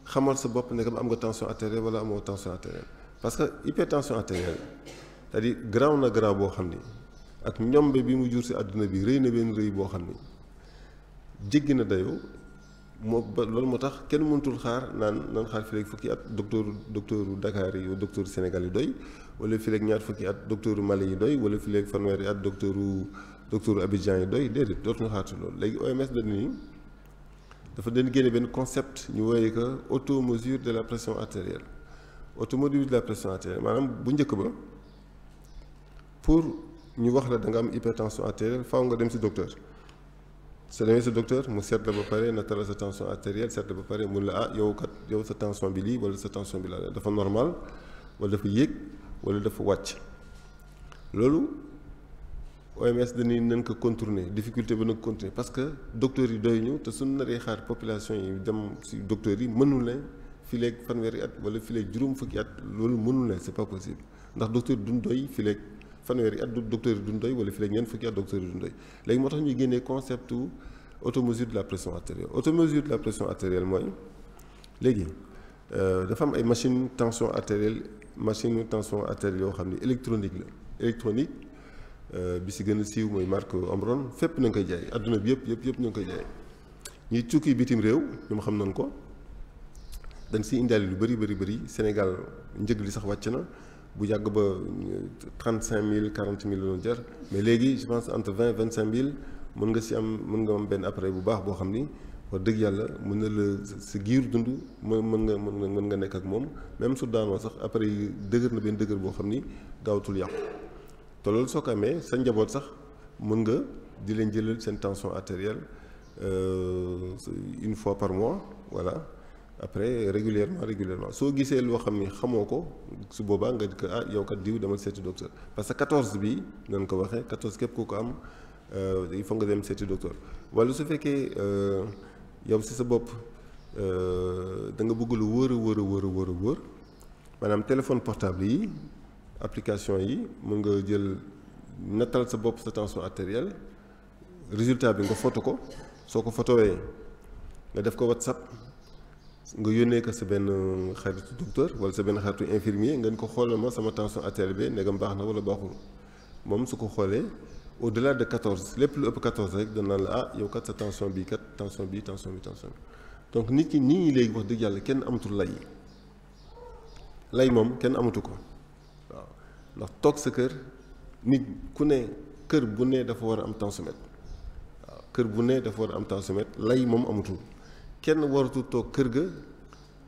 xamal sa bopp ne am nga tension artérielle wala amoo tension artérielle parce que hypertension artérielle c'est-à-dire garaaw na garaaw boo xam ni ak ñombe bi mu jur ci àdduna bi rëy na benn rëy boo xam ni jéggi na dayoo loolu moo tax kenn mënatul xaar naan xaar fii léegi fukki at docteuru Dakar yi docteuru Sénégal yi doy wala fii léegi ñaar fukki at docteuru Mali yi doy wala fii léegi fanweeri at docteuru Abidjan yi doy déedéet dootuñu xaar ci loolu léegi OMS dafa dañ génne benn concept ñu woowee que automesure de la pression artérielle automesure de la pression artérielle maanaam bu njëkk ba pour ñu wax la da nga am hypertension artérielle faaw nga dem ci docteur soo demee ci docteur mu seet la ba pare nattal sa tension artérielle seet la ba pare mun la yow sa tension bi lii wala sa tension bi la dafa normal wala dafa yéeg wala dafa wàcc loolu OMS dañuy nañ ko contourner difficulté ba nag continuer parce que docteurs yi doy ñu te suñu naree xaar population yi dem ci docteurs yi mënul ne fii léegi fanweeri at wala fii léegi juróom fukki at loolu mënul ne c'est pas possible ndax docteur duñ doy fii léegi fanweeri at docteur yi duñ doy wala fii léegi ñeent fukki at docteur yi duñ doy léegi moo tax ñuy génnee concept automesure de la pression artérielle automesure de la pression artérielle mooy léegi dafa am ay machine tension artérielle yoo xam ne électronique la électronique bi si gën a siiw mooy marque Omron fépp na nga koy jaay adduna bi yëpp ñu ngi koy jaay ñuy tukki bitim réew ñoom xam nañ ko dañ si indaale lu bëri Sénégal njëg li sax wàcc na bu yàgg ba 35 000 40 000 la doon jar mais léegi je pense entre 20 25 000 mën nga am benn appareil bu baax boo xam ni wax dëgg yàlla mën na la sa giir dund mën nga nekk ak moom même su daanoo sax appareil yi dëgër na benn dëgër boo xam ni daawatul yàqu te loolu soo ko amee sa njaboot sax mën nga di leen jëlal seen tension artérielle une fois par mois voilà après régulièrement soo gisee loo xam ni xamoo ko su boobaa nga di ko yow kat diw demal seeti docteur parce que 14 bi nañ ko waxee 14 képp ku ko am il faut nga dem seeti docteur wala su fekkee yow si sa bopp da nga bëgg lu wóor maanaam téléphone portable yi application yi mën nga jël nattal sa bopp sa tension artérielle résultat bi nga photo ko soo ko photowee nga def ko WhatsApp nga yónnee ko sa benn xaritu docteur wala sa benn xaritu infirmier ngeen ko xoolal ma sama tension artérielle bi ndegam baax na wala baaxul moom su ko xoolee au-delà de 14 lépp lu ëpp 14 rek danaan la yow kat sa tension bi donc nit ñi léegi wax dëgg yàlla kenn amatul lay moom kenn amatu ko waaw ndax toog sa kër nit ku ne kër bu ne dafa war a am tensiomètre waaw kër bu ne dafa war a am tensiomètre lay moom amatul kenn waratul toog kër ga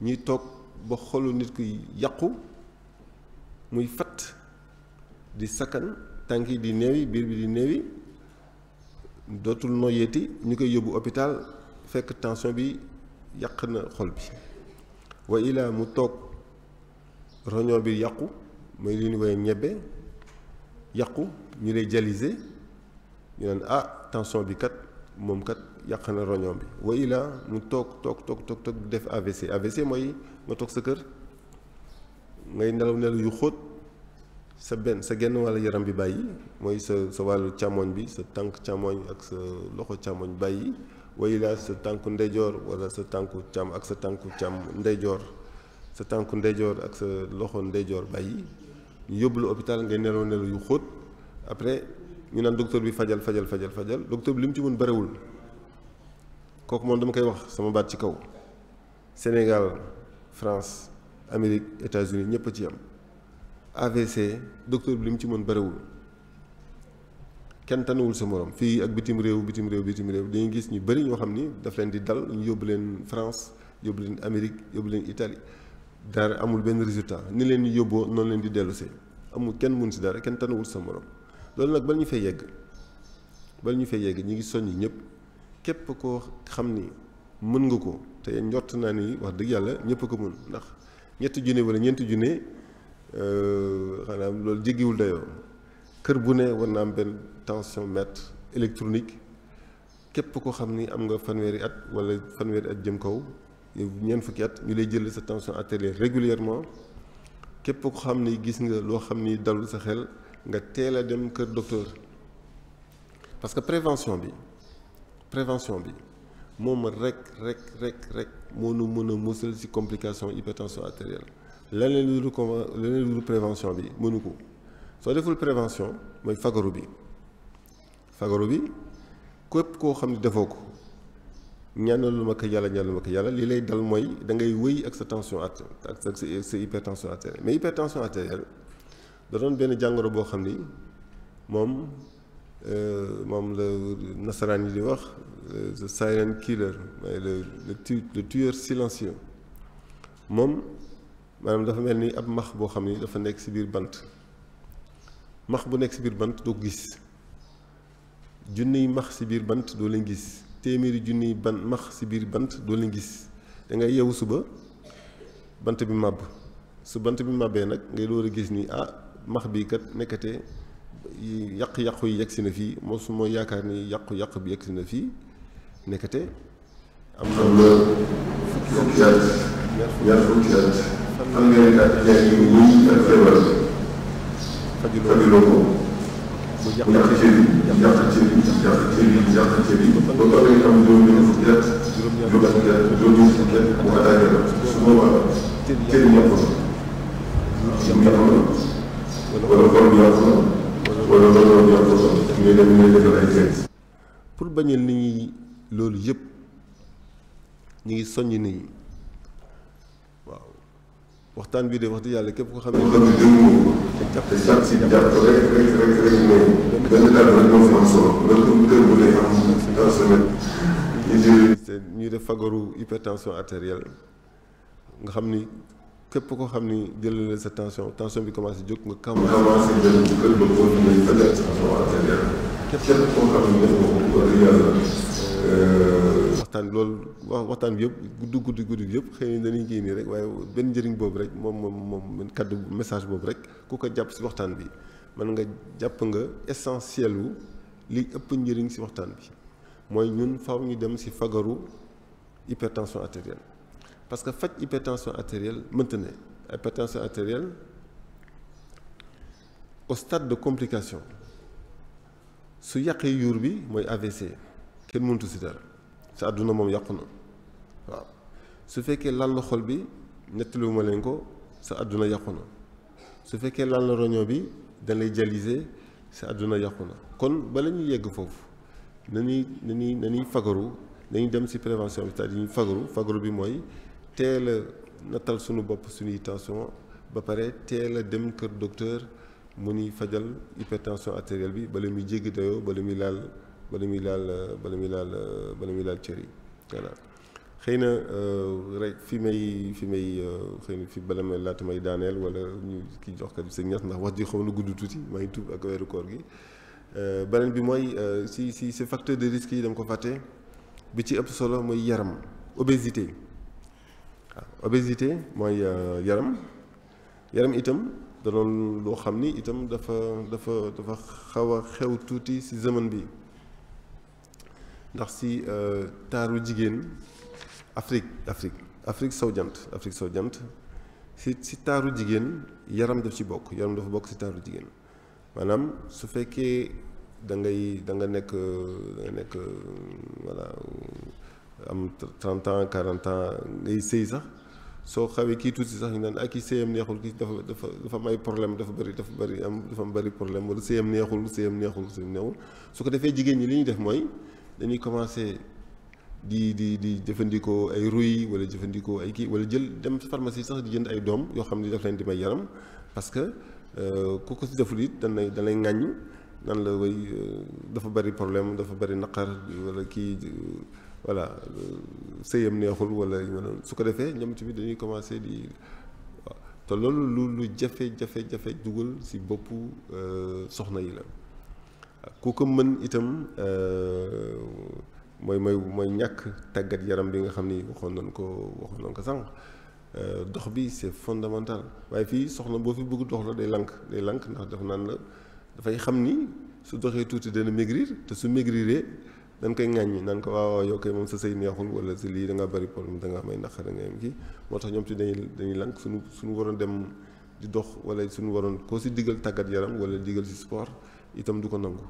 ñuy toog ba xolu nit kuy yàqu muy fat di sakkan tànk yi di néewi biir bi di néewi dootul noyeeti ñu koy yóbbu hôpital fekk tension bi yàq na xol bi wa ilaa mu toog roñoo bi yàqu mooy li ñu woowee ñebbe yàqu ñu lay dialyser ñu naan tension bi kat moom kat yàq na roñoo bi wa ilaa mu toog def AVC mooy nga toog sa kër ngay nelaw yu xóot sa genn wàllu yaram bi bàyyi mooy sa wàllu càmmoñ bi sa tànk càmmoñ ak sa loxo càmmoñ bàyyi wa ilaa sa tànku ndeyjoor wala sa tànku càmm ak sa tànku ndeyjoor sa tànku ndeyjoor ak sa loxo ndeyjoor bàyyi ñu yóbbu la hôpital ngay nelaw yu xóot après ñu naan docteur bi fajal docteur bi li mu ci mën barewul kooku moom dama koy wax sama baat ci kaw Sénégal France Amérique États-Unis ñëpp a ci am AVC docteur bi li mu ci mën barewul kenn tanewul sa morom fii ak bitim réew dañuy gis ñu bëri ñoo xam ni daf leen di dal ñu yóbbu leen France yóbbu leen Amérique yóbbu leen Italie dara amul benn résultat ni leen ñu yóbboo noonu leen di dellusee amul kenn mun si dara kenn tanewul sa morom loolu nag bala ñu fay yegg ñu ngi soññ ñëpp képp koo xam ni mën nga ko te njort naa ni wax dëgg yàlla ñëpp ko mën ndax ñetti junne wala ñeenti junne xanaa loolu jéggiwul dayoo kër bu ne war na am benn tensiomètre électronique képp ko xam ni am nga fanweeri at wala fanweeri at jëm kaw ñeent fukki at ñu lay jël sa tension artérielle régulièrement képp ko xam ni gis nga loo xam ni dalul sa xel nga teel a dem kër docteur parce que prévention bi moom rek moo nu mën a musal ci complication hypertension artérielle leneen lu dul prévention bi mënu ko soo deful prévention mooy fagaru bi képp koo xam ne defoo ko ñaanalu ma ko yàlla li lay dal mooy da ngay wëy ak sa tension ak sa hypertension artérielle mais hypertension artérielle da doon benn jàngoro boo xam ni moom la nasaraan yi di wax the silent killer le tueur silencieux moom maanaam dafa mel ni ab max boo xam ni dafa nekk ci biir bant max bu nekk ci biir bant doo ko gis junniy max ci biir bant doo leen gis téeméeri junniy max ci biir bant doo leen gis da ngay yeewu suba bant bi màbb su bant bi màbbee nag ngay door a gis ni max bi kat nekkate yàqu-yàqu yi yegsi na fii moo su ma yaakaar ni yàqu-yàqu bi yegsi na fii nekkate am na fukki at ñaar fukki at xam nga ne at yaa ngi wuy ak feebar fajuloo ko mu yàq cër yi ba toogee am juróom-ñeent fukki at juróom-ñeent fukki at mu attaqué la su boobaa cër yi yàqu na wala xol bi yàqu na wala loolu yàqu na ngay dem defal ay test pour bañal nit ñi loolu yëpp ñu ngi soññ nit ñi waaw waxtaan bii de wax dëgg yàlla képp ko xam ne dëgg moom te jàpp si jàpp rek ne benn kàddu rek moo fi am solo loolu comme kër bu lay am dans semaine ñuy def fagaru hypertension artérielle nga xam ni képp ko xam ni jëlale sa tension bi commencé jóg nga commencé jël kër ba boo nañ fajal tension artérielle képp koo xam ni def nga ko wax dëgg yàlla waxtaan bi yëpp guddi bi yëpp xëy na dañuy kii nii rek waaye benn njëriñ boobu rek moom kaddu message boobu rek ku ko jàpp ci waxtaan bi mën nga jàpp nga essentiel wu li ëpp njëriñ ci waxtaan bi mooy ñun faaw ñu dem ci fagaru hypertension artérielle parce que faj hypertension artérielle mënta ne hypertension artérielle au stade de complication su yàqee yuur bi mooy AVC kenn mëntu ci dara sa àdduna moom yàqu na waaw su fekkee laal na xol bi nettaliwuma leen ko sa àdduna yàqu na su fekkee laal na roño bi dañ lay dialyser sa àdduna yàqu na kon bala ñuy yegg foofu nañuy fagaru dañuy dem ci prévention bi c'est-à-dire ñuy fagaru bi mooy teel a nattal suñu bopp suñuy tension ba pare teel a dem kër docteur mu ni fajal hypertension artérielle bi bala muy jéggi dayoo bala muy laal cër yi voilà xëy na rek fi may xëy na fi bala may laata may daaneel wala ñu ki jox kat bi sëñ Ñas ndax wax ji xaw na gudd tuuti maa ngi tuub ak weeru koor gi beneen bi mooy si facteur de risque yi dama ko fàtte bi ci ëpp solo mooy yaram obésité waaw obésité mooy yaram itam da doon loo xam ni itam dafa xaw a xew tuuti ci zaman bi ndax ci taaru jigéen Afrique sowu jant ci taaru jigéen yaram daf ci bokk dafa bokk ci taaru jigéen maanaam su fekkee da nga nekk voilà am 30 ans 40 ans ngay sëy sax soo xawee kii tuuti sax ñu naan ak kii sëyam neexul kii dafa am ay problème dafa am bari problème wala sëyam neexul su ko defee jigéen ñi li ñuy def mooy dañuy commencer di jëfandikoo ay ruy wala jëfandikoo ay kii wala jël dem pharmacie sax di jënd ay doom yoo xam ne daf leen di may yaram parce que ku ko si deful it danay ŋàññ nan la way dafa bari problème dafa bari naqar wala kii voilà sëyam neexul wala su ko defee ñoom tamit dañuy commencer di waaw te loolu lu jafe dugal ci boppu soxna yi la ku ko mën itam mooy ñàkk tàggat yaram bi nga xam ni waxoon nañ ko sànq dox bi c'est fondamental waaye fii soxna boo fi bëgg dox la day lank ndax dafa naan la dafay xam ni su doxee tuuti dana maigrir te su maigriree dañ koy ŋàññi naan ko waaw yow kay moom sa sëy neexul wala si lii da nga bari problème da nga may naqar da nga am kii moo tax ñoom ci dañuy lank suñu waroon dem di dox wala suñu waroon koo si diggal tàggat yaram wala diggal si sport itam du ko nangu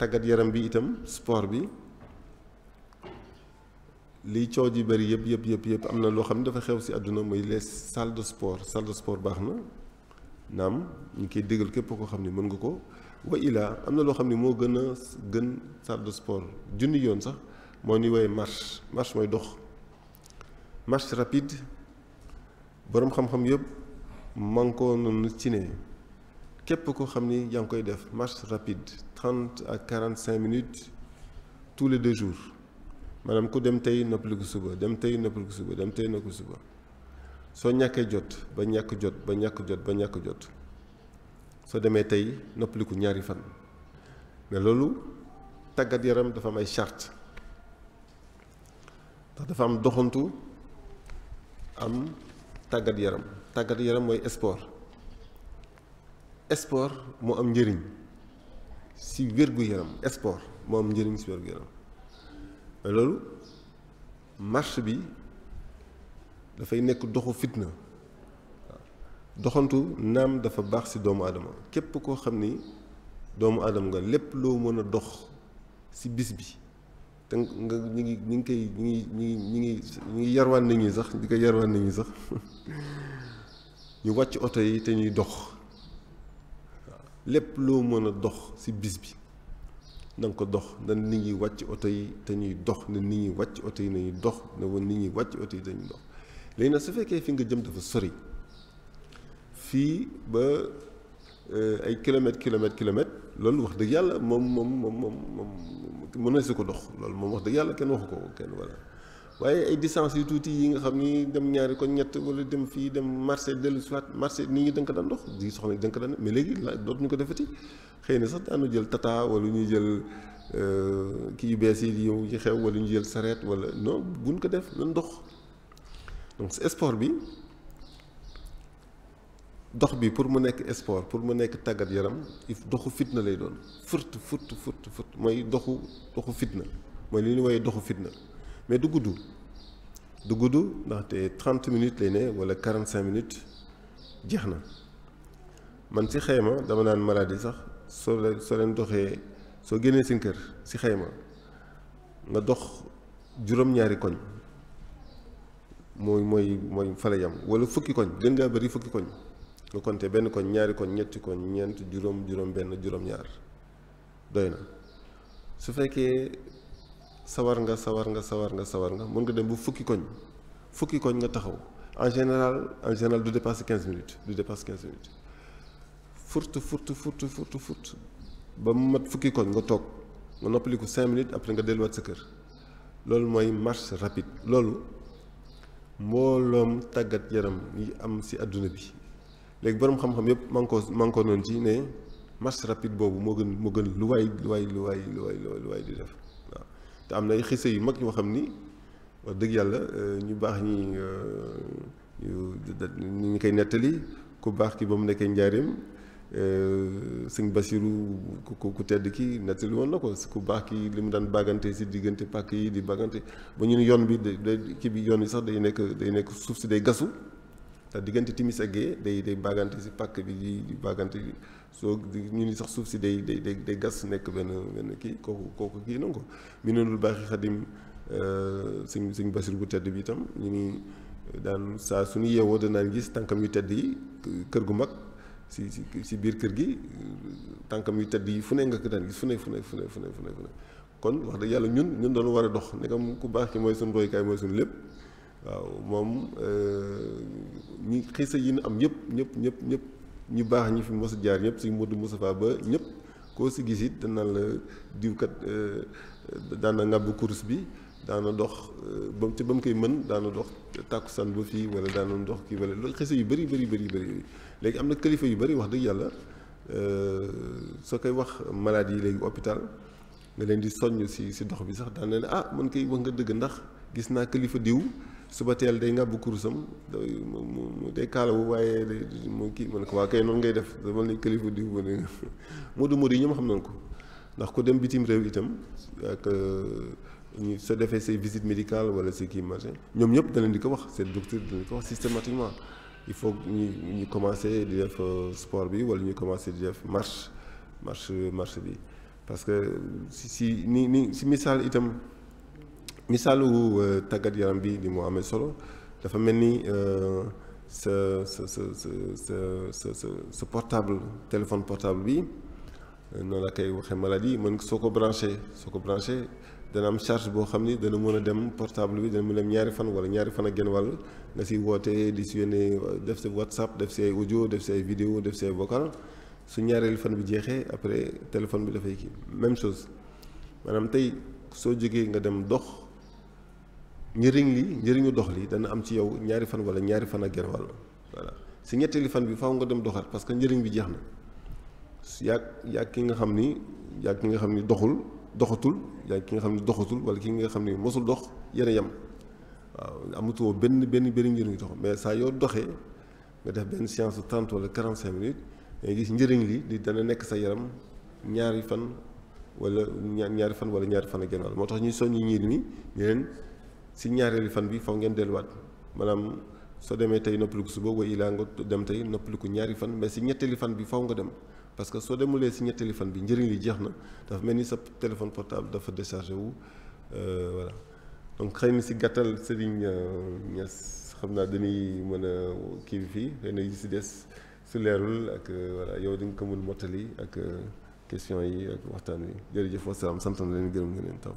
tàggat yaram bi itam sport bi liy coow ji bëri yëpp am na loo xam ne dafa xew ci àdduna mooy les salles de sport baax na naam ñu koy déggal képp koo xam ne mën nga ko wa ilaa am na loo xam ne moo gën salle de sport junni yoon sax moo ni woowee marche mooy dox marche rapide boroom xam-xam yëpp man ko noonu ci ne képp koo xam ni yaa ngi koy def marche rapide 30 à 45 minutes tous les 2 jours maanaam ku dem tey noppaliku suba dem tey noppaliku suba dem tey noppaliku suba soo ñàkkee jot ba ñàkk jot soo demee tey noppaliku ñaari fan mais loolu tàggat yaram dafa am ay charte ndax dafa am doxantu am tàggat yaram mooy sport moo am njëriñ ci wér-gu-yaram sport moo am njëriñ ci wér-gu-yaram mais loolu marche bi dafay nekk doxu fitna waaw doxantu naam dafa baax ci doomu aadama képp koo xam ni doomu aadama nga lépp loo mën a dox ci bis bi te nga ñu ngi yarwaan nit ñi sax di ko yarwaan nit ñi sax ñu wàcc oto yi te ñuy dox waaw lépp loo mën a dox ci bis bi na nga ko dox na nit ñi wàcc oto yi te ñuy dox na nit ñi wàcc oto yi nañuy dox na woon nit ñi wàcc oto yi te ñuy dox léegi nag su fekkee fi nga jëm dafa sori fii ba ay kilomètres loolu wax dëgg yàlla moom mën na si ko dox loolu moom wax dëgg yàlla kenn waxu ko kenn wala waaye ay distance yu tuuti yi nga xam ni dem ñaari ko ñett wala dem fii dem marché dellu soit marché nit ñi da nga ko daan dox di soxla da nga ko daan mais léegi dootuñu ko defati xëy na sax daanu jël tata wala ñuy jël kii yu bees yi yow ci xew wala ñu jël sareet wala non buñ ko def lan dox donc sport bi dox bi pour mu nekk sport pour mu nekk tàggat yaram doxu fitna lay doon furt mooy doxu fitna mooy li ñu woowee doxu fitna mais du gudd ndaxte 30 minutes lay ne wala 45 minutes jeex na man ci xayma dama naan maladie sax soo leen doxee soo génnee seen kër ci xayma nga dox juróom-ñaari koñ mooy fa la yam wala fukki koñ gën ngaa bëri fukki koñ nga compter benn koñ ñaari koñ ñetti koñ ñeent juróom benn juróom-ñaar doy na su fekkee sawar nga mën nga dem bu fukki koñ nga taxaw en général du dépasser 15 minutes furt ba mu mat fukki koñ nga toog nga noppaliku 5 minutes après nga delluwaat sa kër loolu mooy marche rapide loolu mbooloom tàggat yaram yi am ci àdduna bi léegi boroom xam-xam yëpp man ko noonu ci ne marche rapide boobu moo gën lu waay di def waaw te am na ay xise yu mag yoo xam ni wax dëgg yàlla ñu baax ñi ñu koy nettali ku baax ki ba mu nekkee njaareem sëñ Basiru ku tedd ki nettali woon na ko ku baax ki li mu daan bàggante ci diggante pàkk yi di bàggante ba ñu ne yoon bi yoon yi sax day nekk suuf si day gasu te diggante timis ak gée day bàggante ci pàkk bi di bàggante soo ñu ni sax suuf si day gas nekk benn kii kooku kii na ko mi neenul baaxi xadim sëñ Basiru bu tedd bi itam ñu ni daan saa suñu yeewoo danaan gis tànkam yu tedd yi kër gu mag si biir kër gi tànkam yu tedd yi fu ne nga ko daan gis fu ne kon wax dëgg yàlla ñun doon war a dox nekkam ku baax ki mooy suñu royukaay mooy suñu lépp waaw moom ñi xisa yi ñu am ñëpp ñu baax ñi fi mos a jaar ñëpp si Modou Moustapha ba ñëpp koo si gis it danaan la diwkat daana ngàbb course bi daana dox ba mu koy mën daana dox tàkkusaan ba fii wala daana dox kii wala loolu xisa yu bëri léegi am na kilifa yu bëri wax dëgg yàlla soo koy wax malade yi léegi hôpital nga leen di soññ si dox bi sax daan leen man koy wax nga dëgg ndax gis naa kilifa diw suba teel day ngàbbu kurusam day kaalawu waaye mu kii man ko waa kay noonu ngay def dama ne kilifa diw ba ne Modou yi ñoom xam nañ ko ndax ku dem bitim réew itam ak ñu soo defee say visite médicale wala say kii marché ñoom ñëpp da leen di ko wax seen docteur da leen di ko wax systématiquement il faut ñu commencer di def sport bi wala ñu commencer di def marche bi parce que si misaal itam misaalu tàggat yaram bi li mu amee solo dafa mel ni sa portable téléphone portable bi noonu la koy waxee maladie mën soo ko branché dana am charge boo xam ni dana mën a dem portable bi dana mën a dem ñaari fan wala ñaari fan ak genn wàll nga si woote di si yónnee def si WhatsApp def si ay audio def si ay vidéo def si ay vocal su ñaareelu fan bi jeexee après téléphone bi dafay kii même chose maanaam tey soo jógee nga dem dox njëriñu dox li dana am ci yow ñaari fan wala ñaari fan ak genn wàll voilà si ñetteeli fan bi faaw nga dem doxaat parce que njëriñ bi jeex na yaag ki nga xam ni doxatul wala ki nga xam ni mosul dox yéen a yem waaw amatoo benn njëriñ dox mais saa yoo doxee nga def benn séance de 30 wala 45 minutes ngay gis njëriñ li dana nekk sa yaram ñaari fan wala ñaari fan ak genn wàll moo tax ñuy soññi ñii ni leen si ñaareeli fan bi faw ngeen delluwaat maanaam soo demee tey noppaliku suba wa ilaa nga dem tey noppaliku ñaari fan mais si ñetteeli fan bi faw nga dem parce que soo demulee si ñetteeli fan bi njëriñ li jeex na dafa mel ni sa téléphone portable dafa déchargé wu voilà donc xëy na si gàttal Serigne Niass xam naa dañuy mën a kii bi fii xëy na yi si des su leerul ak voilà yow di nga ko mën mottali ak question yi ak waxtaan wi jërëjëf wasalaam sant na leen gërëm nga leen taw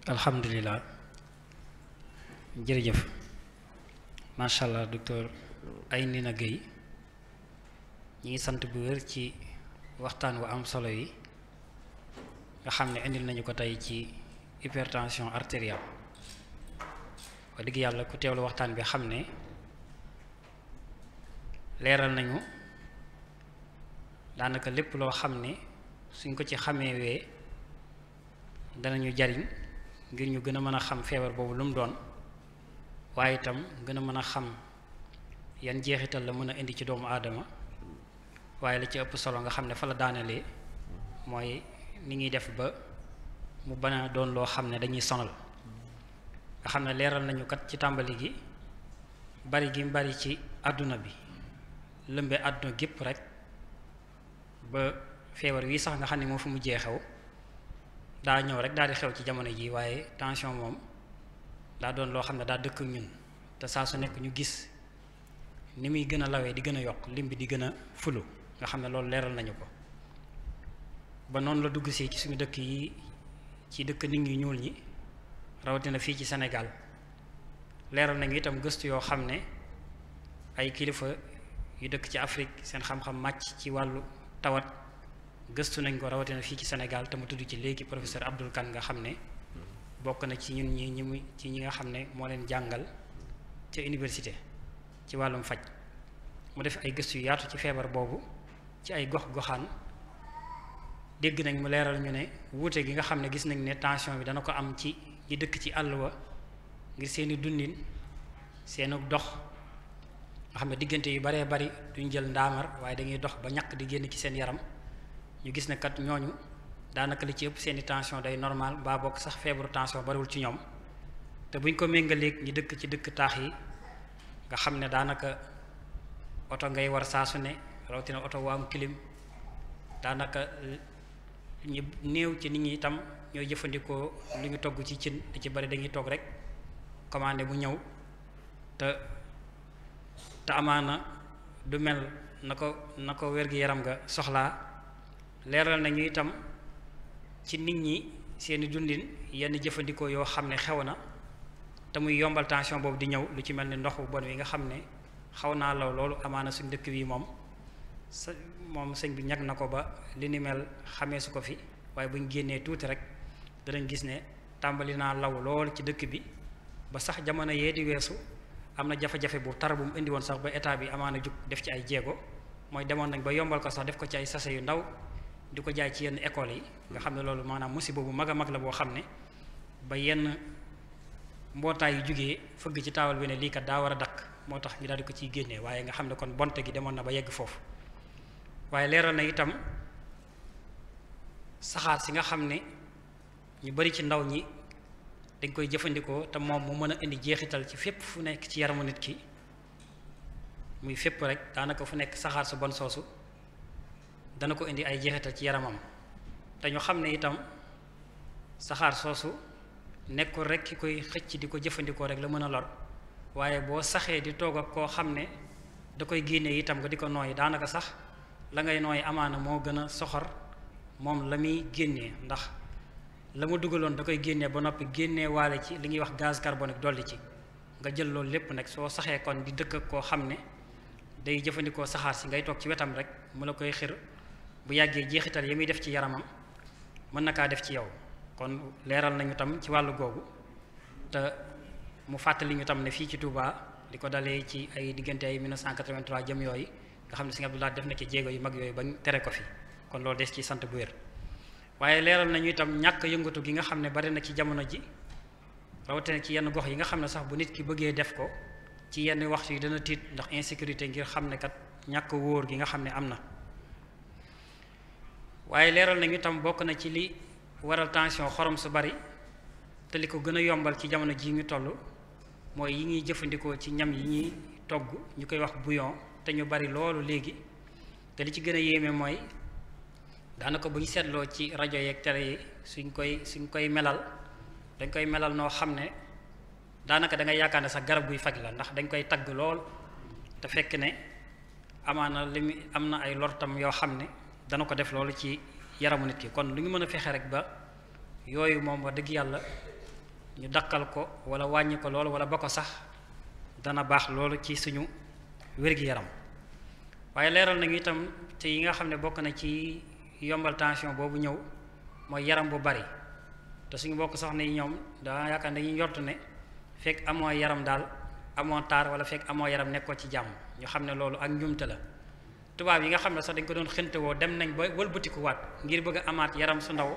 alhamdulilah jërëjëf macha allah docteur Aydina Gueye ñi ngi sant bu wér ci waxtaan wu am solo yi nga xam ne indil nañu ko tey ci hypertension artérielle wax dëgg yàlla ku teewlu waxtaan bi xam ne leeral nañu daanaka lépp loo xam ne suñ ko ci xameewee danañu jariñ ngir ñu gën a mën a xam feebar boobu lu mu doon waaye itam gën a mën a xam yan jeexital la mën a indi ci doomu aadama waaye la ci ëpp solo nga xam ne fa la daanelee mooy ni ñuy def ba mu bañ a doon loo xam ne dañuy sonal nga xam ne leeral nañu kat ci tàmbali gi bari gi bari ci àdduna bi lëmbe àdduna gépp rek ba feebar wi sax nga xam ne moo fi mujjee xew daa ñëw rek daal di xew ci jamono ji waaye tension moom daa doon loo xam ne daa dëkk ñun te saa su nekk ñu gis ni muy gën a lawee di gën a yokk lim bi di gën a fulu nga xam ne loolu leeral nañu ko ba noonu la dugg si ci suñu dëkk yi ci dëkk nit ñi ñuul ñi rawatina fii ci Sénégal leeral nañu itam gëstu yoo xam ne ay kilifa yu dëkk ci Afrique seen xam-xam màcc ci wàllu tawat gëstu nañ ko rawatina fii ci Sénégal te mu tudd ci léegi professeur Abdoul Kane nga xam ne bokk na ci ñun ñi nga xam ne moo leen jàngal ca université ci wàllum faj mu def ay gëstu yu yaatu ci feebar boobu ci ay gox-goxaan dégg nañ mu leeral ñu ne wuute gi nga xam ne gis nañ ne tension bi dana ko am ci ñi dëkk ci àll wa ngir seeni dundin seenu dox nga xam ne diggante yu baree bari duñ jël ndaamar waaye dañuy dox ba ñàkk di génn ci seen yaram ñu gis ne kat ñooñu daanaka li ci ëpp seeni tension day normal baa bokk sax feebaru tension bariwul ci ñoom te buñ ko méngaleeg ñi dëkk ci dëkk taax yi nga xam ne daanaka oto ngay war saa su ne rawatina oto wu am clim daanaka ñu néew ci nit ñi itam ñooy jëfandikoo lu ñu togg ci cin di ci bari dañuy toog rek commandé bu ñëw te amaana du mel na ko wér-gi-yaram nga soxlaa leeral nañu itam ci nit ñi seeni dundin yenn jëfandikoo yoo xam ne xew na te muy yombal tension boobu di ñëw lu ci mel ni ndox bu bon wi nga xam ne xaw naa law loolu amaana suñ dëkk bii moom sëñ bi ñag na ko ba li ni mel xamee su ko fi waaye buñ génnee tuuti rek danañ gis ne tàmbali naa law lool ci dëkk bi ba sax jamono yee di weesu am na jafe-jafe bu tar bu mu indi woon sax ba état bi amaana jug def ci ay jéego mooy demoon nañ ba yombal ko sax def ko ci ay sachet yu ndaw di ko jaay ci yenn écoles yi nga xam ne loolu maanaam musiba bu mag a mag la boo xam ne ba yenn mbootaay yu jugee fëgg ci taawal bi ne lii kat daa war a dakk moo tax ñu daal di ko ciy génnee waaye nga xam ne kon bonte gi demoon na ba yegg foofu waaye leeral na itam saxaar si nga xam ne ñu bari ci ndaw ñi dañ koy jëfandikoo te moom mu mën a indi jeexital ci fépp fu nekk ci yaramu nit ki muy fépp rek daanaka fu nekk saxaar su bon soosu dana ko indi ay jeexital ci yaramam te ñu xam ne itam saxaar soosu nekkul rek ki koy xëcc di ko jëfandikoo rek la mën a lor waaye boo saxee di toog ak koo xam ne da koy génnee itam nga di ko nooyi daanaka sax la ngay nooyi amaana moo gën a soxor moom la muy génnee ndax la mu dugaloon da koy génnee ba noppi génnee waale ci li ñuy wax gaz carbonique dolli ci nga jël loolu lépp nag soo saxee kon di dëkk ak koo xam ne day jëfandikoo saxaar si ngay toog ci wetam rek mu la koy xir bu yàggee jeexital yi muy def ci yaramam mën na kaa def ci yow kon leeral nañu tam ci wàllu googu te mu fàttali ñu tam ne fii ci Touba di ko dalee ci ay diggante ay 1983 jëm yooyu nga xam ne Sëriñ Abdou Lahad def na ci jéego yu mag yooyu bañ tere ko fi kon loolu des ci sant bu wér waaye leeral nañu itam ñàkk yëngatu gi nga xam ne bari na ci jamono ji rawatina ci yenn gox yi nga xam ne sax bu nit ki bëggee def ko ci yenn waxtu yi dana tiit ndax insécurité ngir xam ne kat ñàkk wóor gi nga xam ne am na waaye leeral nañu itam bokk na ci li waral tension xorom su bari te li ko gën a yombal ci jamono ji ñu toll mooy yi ñuy jëfandikoo ci ñam yi ñuy togg ñu koy wax bouillon te ñu bari loolu léegi te li ci gën a yéeme mooy daanaka bu ñu seetloo ci rajo yeeg télé yi suñ koy melal dañ koy melal noo xam ne daanaka da ngay yaakaar ne sax garab guy faj la ndax dañ koy tagg lool te fekk ne amaana li am na ay lortam yoo xam ne dana ko def loolu ci yaramu nit ki kon lu ñu mën a fexe rek ba yooyu moom wax dëgg yàlla ñu dakkal ko wala wàññi ko loolu wala ba ko sax dana baax loolu ci suñu wér-gi-yaram waaye leeral nañu itam te yi nga xam ne bokk na ci yombal tension boobu ñëw mooy yaram bu bari te suñu bokk soxna yi ñoom daa yaakaar dañuy njort ne fekk amoo yaram daal amoo taar wala fekk amoo yaram nekkoo ci jàmm ñu xam ne loolu ak njumte la tubaab yi nga xam ne sax dañ ko doon xëntewoo dem nañ ba wëlbatikuwaat ngir bëgg a amaat yaram su ndaw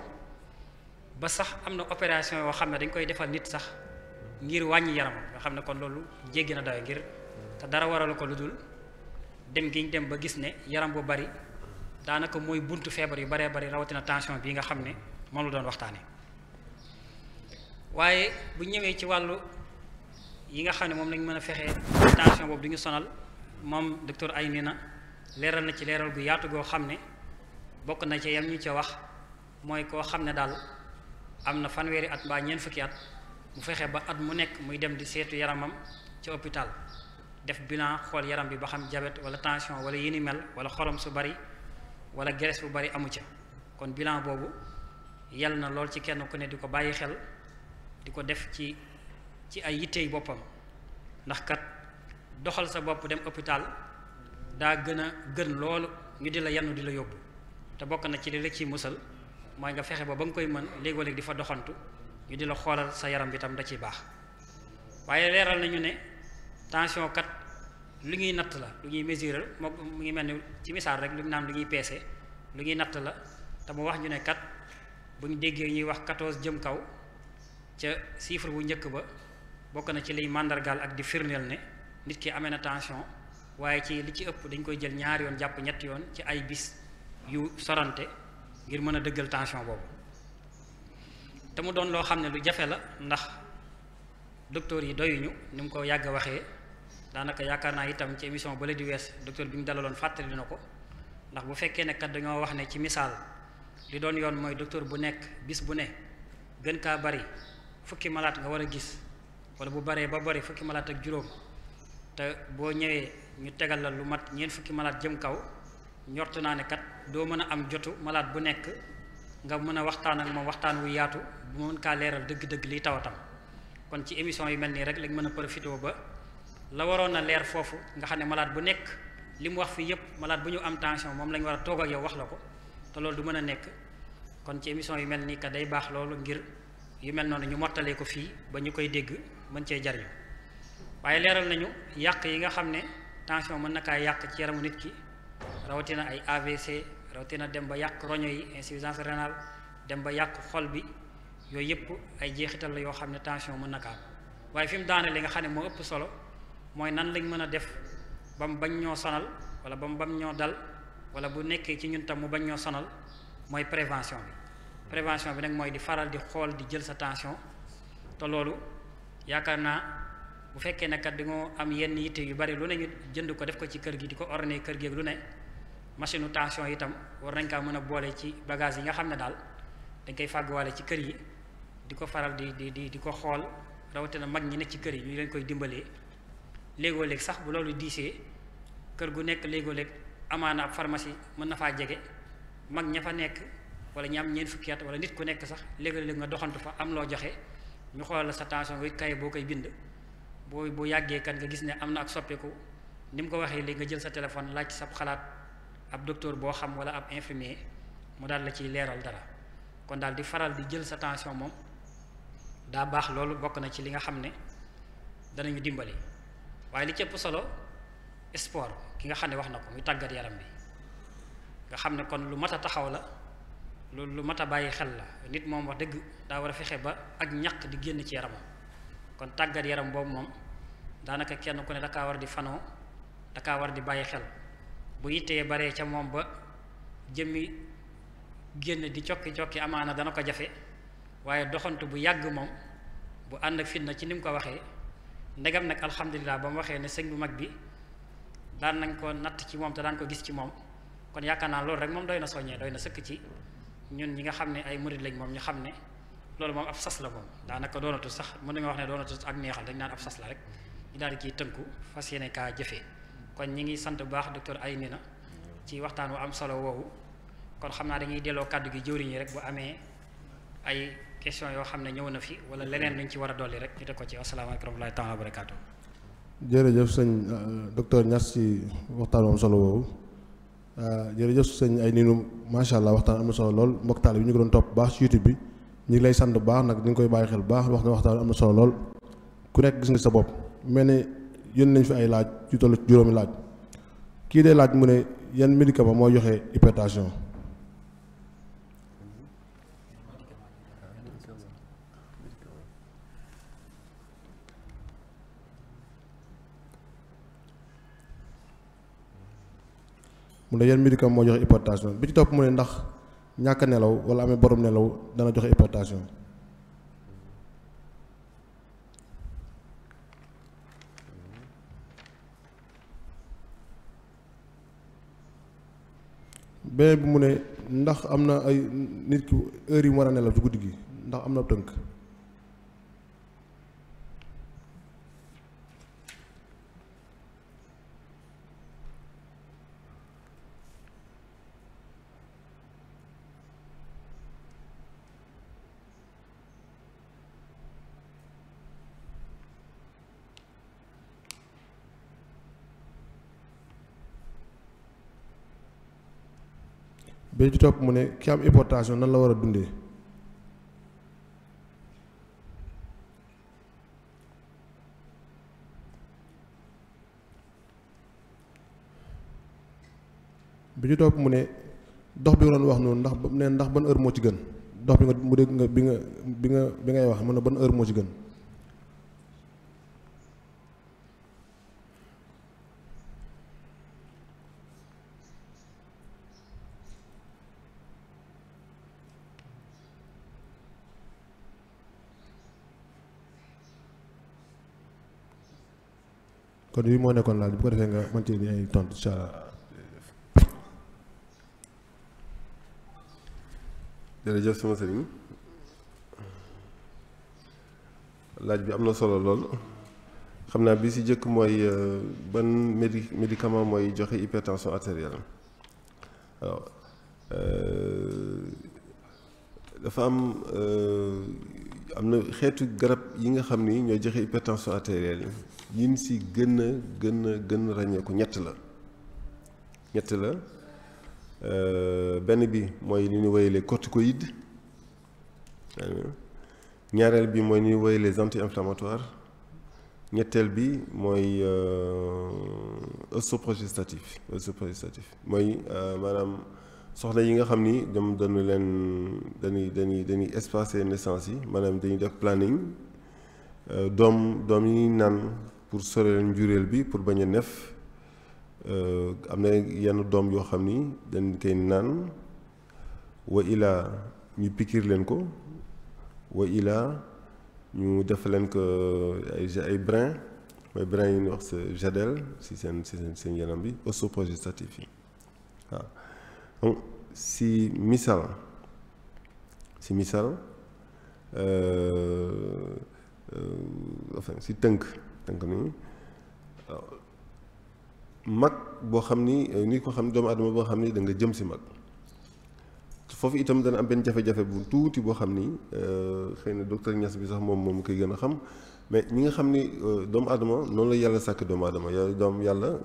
ba sax am na opération yoo xam ne dañ koy defal nit sax ngir wàññi yaramam nga xam ne kon loolu jéggi na dayo ngir te dara waralu ko lu dul dem gi ñu dem ba gis ne yaram bu bari daanaka mooy buntu feebar yu baree bari rawatina tension bii nga xam ne moom la doon waxtaane waaye bu ñëwee ci wàllu yi nga xam ne moom lañ mën a fexee tension boobu du ñu sonal moom docteur Aynina leeral na ci leeral gu yaatu goo xam ne bokk na ci yam ñu ca wax mooy koo xam ne daal am na fanweeri at mbaa ñeent fukki at mu fexe ba at mu nekk muy dem di seetu yaramam ci hôpital def bilan xool yaram bi ba xam diabète wala tension wala yi ni mel wala xorom su bari wala graisse bu bari amu ca kon bilan boobu yal na lool ci kenn ku ne di ko bàyyi xel di ko def ci ay yittey boppam ndax kat doxal sa bopp dem hôpital daa gën loolu ñu di la yannu di la yóbbu te bokk na ci li la ciy musal mooy nga fexe ba nga koy mën léegoo-léeg di fa doxantu ñu di la xoolal sa yaram bi tam da ciy baax waaye leeral nañu ne tension kat lu ñuy natt la lu ñuy mesurer moo mu ngi mel ni ci misaal rek lu ñu naan lu ñuy peese lu ñuy natt la te mu wax ñu ne kat bu ñu déggee ñuy wax 14 jëm kaw ca chiffre bu njëkk ba bokk na ci liy màndargaal ak di firndeel ne nit ki amee na tension waaye ci li ci ëpp dañ koy jël ñaari yoon jàpp ñetti yoon ci ay bis yu sorante ngir mën a dëggal tension boobu te mu doon loo xam ne lu jafe la ndax docteur yi doyuñu ni mu ko yàgg a waxee daanaka yaakaar naa itam ci émission bale di wees docteur bi ñu dalaloon fàttali na ko ndax bu fekkee ne kat dañoo wax ne ci misaal li doon yoon mooy docteur bu nekk bis bu ne gën kaa bari fukki malaat nga war a gis wala bu baree ba bari fukki malaat ak juróom te boo ñëwee ñu tegal la lu mat ñeent fukki malaat jëm kaw njortu naa ne kat doo mën a am jotu malaat bu nekk nga mën a waxtaan ak moom waxtaan wu yaatu bu mën kaa leeral dëgg-dëgg liy tawatam kon ci émission yu mel nii rek lañ mën a profité ba la waroon a leer foofu nga xam ne malade bu nekk li mu wax fii yépp malade bu ñu am tension moom lañ war a toog ak yow wax la ko te loolu du mën a nekk kon ci émission yu mel nii kat day baax loolu ngir yu mel noonu ñu mottalee ko fii ba ñu koy dégg mën cee jariñu waaye leeral nañu yàq yi nga xam ne tension mën na kaa yàq ci yaramu nit ki rawatina ay AVC rawatina dem ba yàq roño yi insuffisance rénale dem ba yàq xol bi yooyu yëpp ay jeexital la yoo xam ne tension mën na kaa waaye fi mu daane li nga xam ne moo ëpp solo mooy nan lañ mën a def ba mu bañ ñoo sonal wala ba mu ñoo dal wala bu nekkee ci ñun tam mu bañ ñoo sonal mooy prévention bi prévention bi nag mooy di faral di xool di jël sa tension te loolu yaakaar naa bu fekkee ne kat di nga am yenn yitte yu bari lu ne ñu jënd ko def ko ci kër gi di ko orné kër gi ak lu ne machine u tension itam war nañ kaa mën a boole ci bagage yi nga xam ne daal dañ koy fàgguwaale ci kër yi di ko faral di ko xool rawatina mag ñi nekk ci kër yi ñu leen koy dimbalee léegoo léeg sax bu loolu diisee kër gu nekk léegoo léeg amaana ab pharmacie mën na faa jege mag ña fa nekk wala ñi am ñeent fukki at wala nit ku nekk sax léegi-léeg nga doxantu fa am loo joxe ñu xoolal la sa tension nga kaye boo koy bind boo yàggee kat nga gis ne am na ak soppeeku ni mu ko waxee léegi nga jël sa téléphone laaj sa xalaat ab docteur boo xam wala ab infirmier mu daal la ciy leeral dara kon daal di faral di jël sa tension moom daa baax loolu bokk na ci li nga xam ne danañu dimbali waaye li ci ëpp solo sport ki nga xam ne wax na ko muy tàggat yaram bi nga xam ne kon lu mat a taxaw la loolu lu mat a bàyyi xel la nit moom wax dëgg daa war a fexe ba ak ñaq di génn ci yaramam kon tàggat yaram boobu moom daanaka kenn ku ne dakaa war di fanoo dakaa war di bàyyi xel bu yittee baree ca moom ba jëmmi génn di cokki amaana dana ko jafe waaye doxantu bu yàgg moom bu ànd ak fitna ci ni mu ko waxee ndegam nag alhamdulilah ba mu waxee ne sëñ bu mag bi daan nañ ko natt ci moom te daan ko gis ci moom kon yaakaar naa loolu rek moom doy na soññee doy na sëkk ci ñun ñi nga xam ne ay murid lañ moom ñu xam ne loolu moom ab sas la moom daanaka doonatu sax mën nañu wax ne doonatu ak neexal dañ naan ab sas la rek ñu daal di ciy tënku fas yéene kaa jëfee kon ñi ngi sant bu baax docteur Aymina ci waxtaan wu am solo woowu kon xam naa dañuy delloo kàddu gi jëwriñ yi rek bu amee ay question yoo xam ne ñëw na fi wala leneen luñ ci war a dolli rek ñu teg ko ci asalaamaaleykum wa rahmatullaahi taala wa barakaatu. jërëjëf sëñ docteur Niass ci waxtaan wu am solo woowu jërëjëf sëñ Aymina macha allah waxtaan am na solo lool mbokk taal bi ñu ko doon topp baax ci YouTube bi ñu ngi lay sant bu baax nag ñu ngi koy bàyyi xel bu baax waxtaan am na solo lool ku nekk gis nga sa bopp mel ne yónni nañ fi ay laaj yu toll ci juróomi laaj kii dee laaj mu ne yan médicament moo joxe hypertension. mu ne yan médicament moo joxe hypertension bi ci topp mu ne ndax ñàkk nelaw wala amee borom nelaw dana joxe hypertension. beneen bi mu ne ndax am na ay nit ki heure yi mu war a nelaw ci guddi gi ndax am na tënk. bi ci topp mu ne ki am hypertension nan la war a dundee. bi ci topp mu ne dox bi nga doon wax noonu ndax ban heure moo ci gën dox bi nga mu dégg nga bi ngay wax mu ne ban heure moo ci gën. kon lii moo nekkoon laaj bu ko defee nga mën ci ay tontu incha allah. jërëjëf sama sëriñ laaj bi am na solo lool xam naa bi si jëkk mooy ban médicament mooy joxe hypertension artérielle alors dafa am na xeetu garab yi nga xam ni ñooy joxe hypertension artérielle yin si gën ràññeeku ñett la benn bi mooy li ñu woowee les corticoïdes ñaareel bi mooy li ñu woowee les anti-inflammatoires ñetteel bi mooy œsoprogestatif mooy maanaam soxna yi nga xam ni ñoom dañuy espacer naissance yi maanaam dañuy def planning doom yi ñuy naan pour soreel njureel bi pour bañ a nef am na yenn doom yoo xam ni dañ koy naan wa ilaa ñu piqûre leen ko wa ilaa ñu def leen ko ay brin mooy brin yi ñuy wax sa jadel si seen yaram bi osteoprogestatif yi waaw donc si misaal enfin si tënk nii mag boo xam ni nit ko xam ni doomu adama boo xam ni da nga jëm si mag foofu itam dana am benn jafe-jafe bu tuuti boo xam ni xëy na docteur Niass bi sax moom koy gën a xam mais ñi nga xam ni doomu adama noonu la yàlla sàkk doomu adama yàlla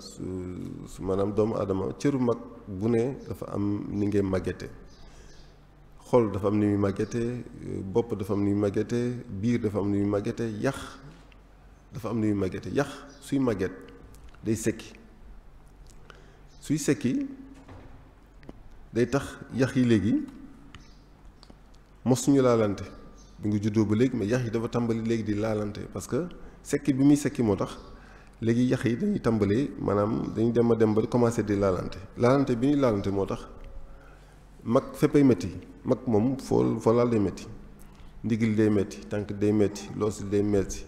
maanaam doomu adama cëru mag bu ne dafa am ni ngay màggete xol dafa am ni muy màggete bopp dafa am ni muy màggete biir dafa am ni muy màggete yax dafa am ni muy màggete yax suy màgget day sekki suy sekki day tax yax yi léegi mosuñu laalante bi nga juddoo ba léegi mais yax yi dafa tàmbali léegi di laalante parce que sekki bi muy sekki moo tax léegi yax yi dañuy tàmbalee maanaam dañuy dem ba commencé di laalante bi ñuy laalante moo tax mag féppay métti mag moom foo laal day métti ndigil day métti tànk day métti loos day métti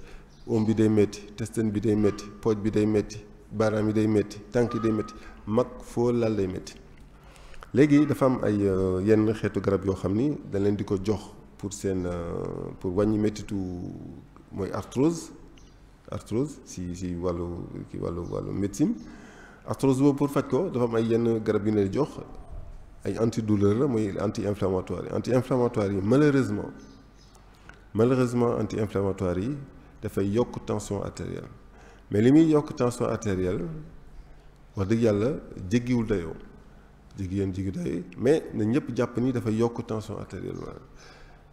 oom bi day métti testen bi day métti pooj bi day métti baaraam yi day métti tànk yi day métti mag foo laal day métti léegi dafa am ay yenn xeetu garab yoo xam ni dañ leen di ko jox pour wàññi méttitu mooy arthrose si wàllu médecine arthrose boobu pour faj ko dafa am ay yenn garab yu ne jox ay antidouleur la mooy anti-inflammatoire yi malheureusement anti-inflammatoire yi dafay yokk tension artérielle mais li muy yokk tension artérielle wax dëgg yàlla jéggiwul dayoo mais na ñëpp jàpp ni dafay yokk tension artérielle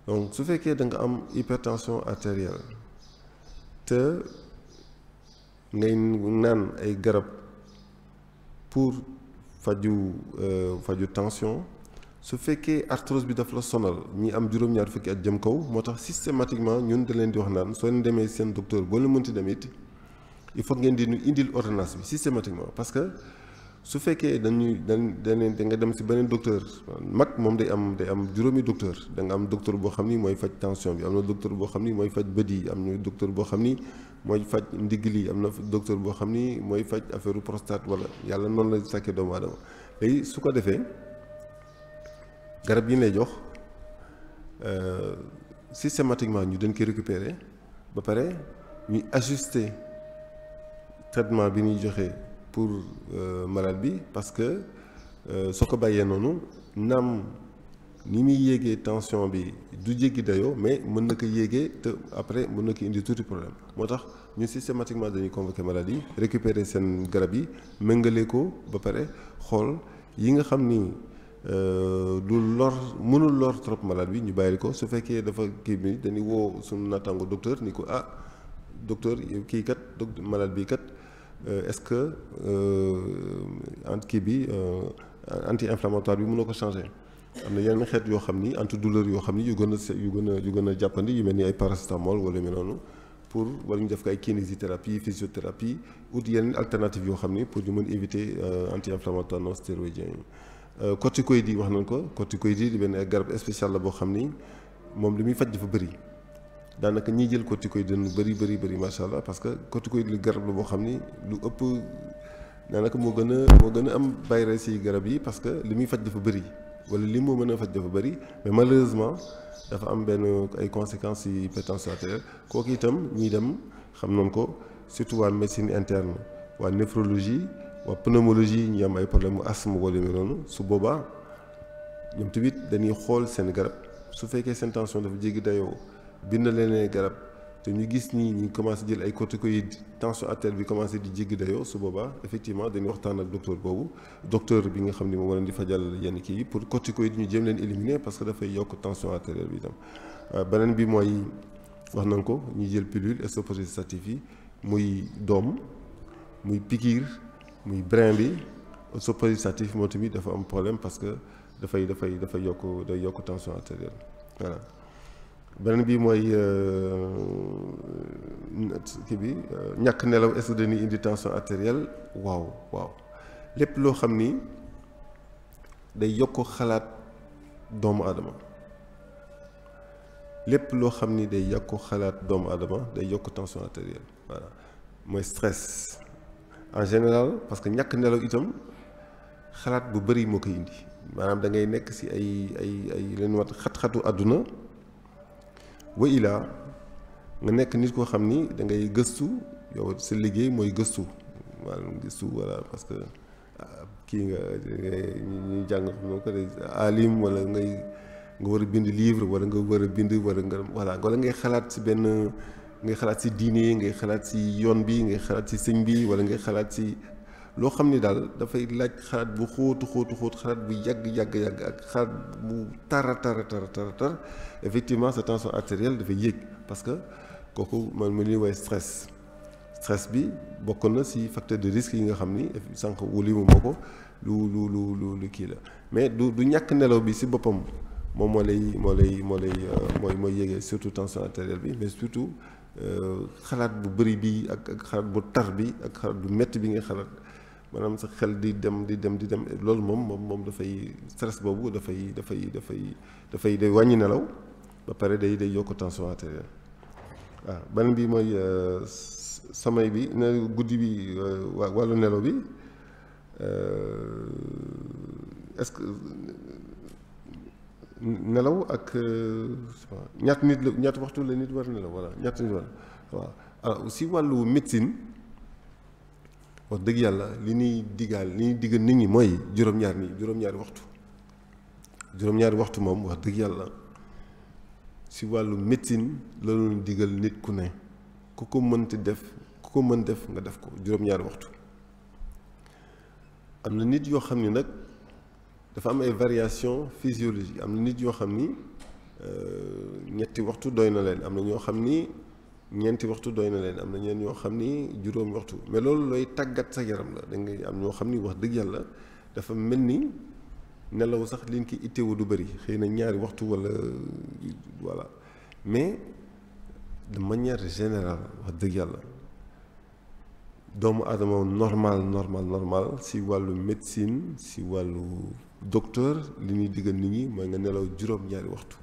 donc su fekkee da nga am hypertension artérielle te ngay naan ay garab pour faju tension su fekkee arthrose bi daf la sonal ñi am juróom-ñaar fukki at jëm kaw moo tax systématiquement ñun da leen di wax naan soo leen demee seen docteur boo leen mënti dem it il faut ngeen di ñu indil ordonnance bi systématiquement parce que su fekkee da nga dem si beneen docteur mag moom day am juróomi docteur da nga am docteur boo xam ni mooy faj tension bi am na docteur boo xam ni mooy faj bët yi am na docteur boo xam ni mooy faj ndigg li am na docteur boo xam ni mooy faj affaire prostate wala yàlla noonu la sàkkee doomu aadama léegi su ko defee garab yi lay jox systématiquement ñu dañ koy récupérer ba pare ñuy ajuster traitement bi ñuy joxe pour malade bi parce que soo ko bàyyee noonu naam ni muy yéegee tension bi du jéggi dayoo mais mën na ko yéegee te après mën na ko indi tuuti problème moo tax ñu systématiquement dañuy convoquer malade yi récupérer seen garab yi méngale ko ba pare xool yi nga xam ni mënul lor trop malade bi ñu bàyyi ko su fekkee dafa kii bi dañuy woo suñu naataango docteur ni ko docteur kii kat malade bi kat est-ce que anti-inflammatoire bi mënoo ko changer am na yenn xeet yoo xam ni antidouleur yoo xam ni yu gën a jàppandi yu mel ni ay paracétamol wala yu mel noonu pour wala ñu def ko ay kinésithérapie physiothérapie ou yeneen alternative yoo xam ni pour ñu mën éviter anti-inflammatoire non stéroïdien yi corticoïdes yi wax nañ ko corticoïdes yi di benn ay garab spécial la boo xam ni moom li muy faj dafa bëri daanaka ñiy jël corticoïde dañu bëri macha allah parce que corticoïde li garab la boo xam ni lu ëpp daanaka moo gën a am bayre si garab yi parce que li muy faj dafa bëri wala li moo mën a faj dafa bëri mais malheureusement dafa am benn ay conséquences si hypertension artérielle kooku itam ñiy dem xam nañ ko surtout waa médecine interne waa néphrologie waa pneumologie ñi am ay problème mu asthme wala yu noonu su boobaa ñoom tamit dañuy xool seen garab su fekkee seen tension dafa jéggi dayoo bind leen garab te ñu gis ni ñu commencé jël ay corticoïdes tension artérielle bi commencé di jéggi dayoo su boobaa effectivement dañuy waxtaan ak docteur bi nga xam ni moom moo leen di fajal yenn kii yi pour corticoïdes ñu jéem leen éliminer parce que dafay yokk tension artérielle bi itam beneen bi mooy wax nañ ko ñuy jël pilule osteoprogestative yi muy doom muy piqûre muy brin bi osteoprogestatif moo tamit dafa am problème parce que dafay yokk tension artérielle voilà. beneen bi mooy kii bi ñàkk nelaw est-ce que dañuy indi tension artérielle waaw lépp loo xam ni day yokk xalaat doomu aadama lépp loo xam ni day yàqu xalaat doomu aadama day yokk tension artérielle voilà mooy stress en général parce que ñàkk nelaw itam xalaat bu bëri moo koy indi maanaam da ngay nekk ci ay leen wat xat-xatu àdduna wa ilaa nga nekk nit koo xam ni da ngay gëstu yow sa liggéey mooy gëstu maanaam gëstu voilà parce que kii nga ñuy jàng moo ko de alim wala nga war a bind livre wala nga war a bind wala nga voilà wala ngay xalaat ci benn ngay xalaat ci diine ngay xalaat ci yoon bi ngay xalaat ci sëñ bi wala ngay xalaat ci loo xam ni daal dafay laaj xalaat bu xóotu xalaat bu yàgg ak xalaat bu tar effectivement sa tension artérielle dafay yéeg parce que kooku man ma li woy stress bi bokk na ci facteur de risque yi nga xam ni sànq wuli mu moo ko lu kii la mais du ñàkk nelaw bi ci boppam moom mooy yéegee surtout tension artérielle bi mais surtout xalaat bu bëri bi ak xalaat bu tar bi ak xalaat bu metti bi nga xalaat maanaam sa xel di dem loolu moom dafay stress boobu dafay day wàññi nelaw ba pare day yokk tension artérielle waaw beneen bi mooy sommeil bi ne guddi bi wàllu nelaw bi est-ce que nelaw ak ñaata waxtu la nit war nelaw voilà ñaata nit war waaw alors si wàllu médecine wax dëgg yàlla li ñuy diggal nit ñi mooy juróom-ñaari waxtu moom wax dëgg yàlla si wàllu médecine la ñu digal nit ku ne ku ko mën def nga def ko juróom-ñaari waxtu am na nit yoo xam ni nag dafa am ay variation physiologique am na nit yoo xam ni ñetti waxtu doy na leen am na ñoo xam ni ñeenti waxtu doy na leen am na ñeen ñoo xam ni juróomi waxtu mais loolu looy tàggat sa yaram la da ngay am ñoo xam ni wax dëgg yàlla dafa mel ni nelaw sax liñ ki itteewu du bëri xëy na ñaari waxtu wala voilà mais de manière générale wax dëgg yàlla doomu aadama normal si wàllu médecine si wàllu docteur li ñuy diggal nit ñi mooy nga nelaw juróom-ñaari waxtu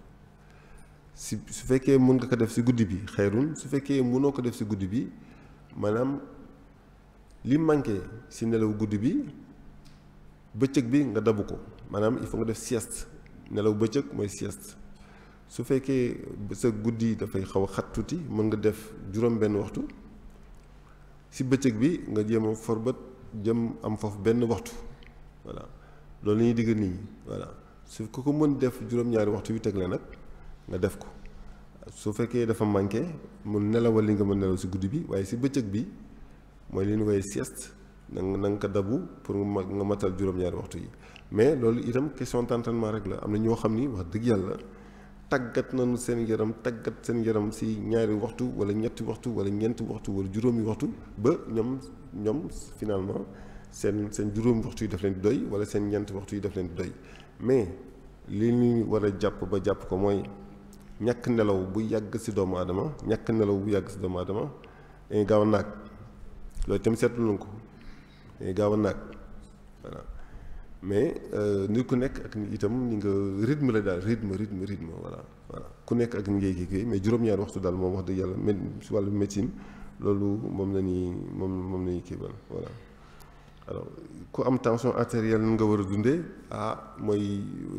su fekkee mën nga ko def si guddi bi xayrun su fekkee mënoo ko def si guddi bi maanaam li manqué si nelaw guddi bi bëccëg bi nga dabu ko maanaam il faut nga def sieste nelaw bëccëg mooy sieste su fekkee sa guddi dafay xaw a xat tuuti mën nga def juróom-benn waxtu si bëccëg bi nga jéem a forbët jëm am foofu benn waxtu voilà loolu la ñuy digg nit ñi voilà su ko mën def juróom-ñaari waxtu yu tegle nag nga def ko su fekkee dafa manqué mu nelawal li nga mën nelaw si guddi bi waaye si bëccëg bi mooy li ñu woowee sieste na nga ko dabu pour nga matal juróom-ñaari waxtu yi mais loolu itam question d'entraînement rek la am na ñoo xam ni wax dëgg yàlla tàggat nañu seen yaram si ñaari waxtu wala ñetti waxtu wala ñeenti waxtu wala juróomi waxtu ba ñoom finalement seen juróomi waxtu yi daf leen di doy wala seen ñeenti waxtu yi daf leen di doy mais li ñu war a jàpp ko mooy ñàkk nelaw bu yàgg si doomu aadama dañuy gaaw a naag loolu itam seetlu nañu ko dañuy gaaw a naag voilà mais nit ku nekk ak itam ni nga rythme la daal rythme voilà ku nekk ak ni ngay kii mais juróom-ñaari waxtu daal moom wax dëgg yàlla si wàllu médecine loolu moom la ñuy kii ban voilà alors ku am tension artérielle nga war a dundee mooy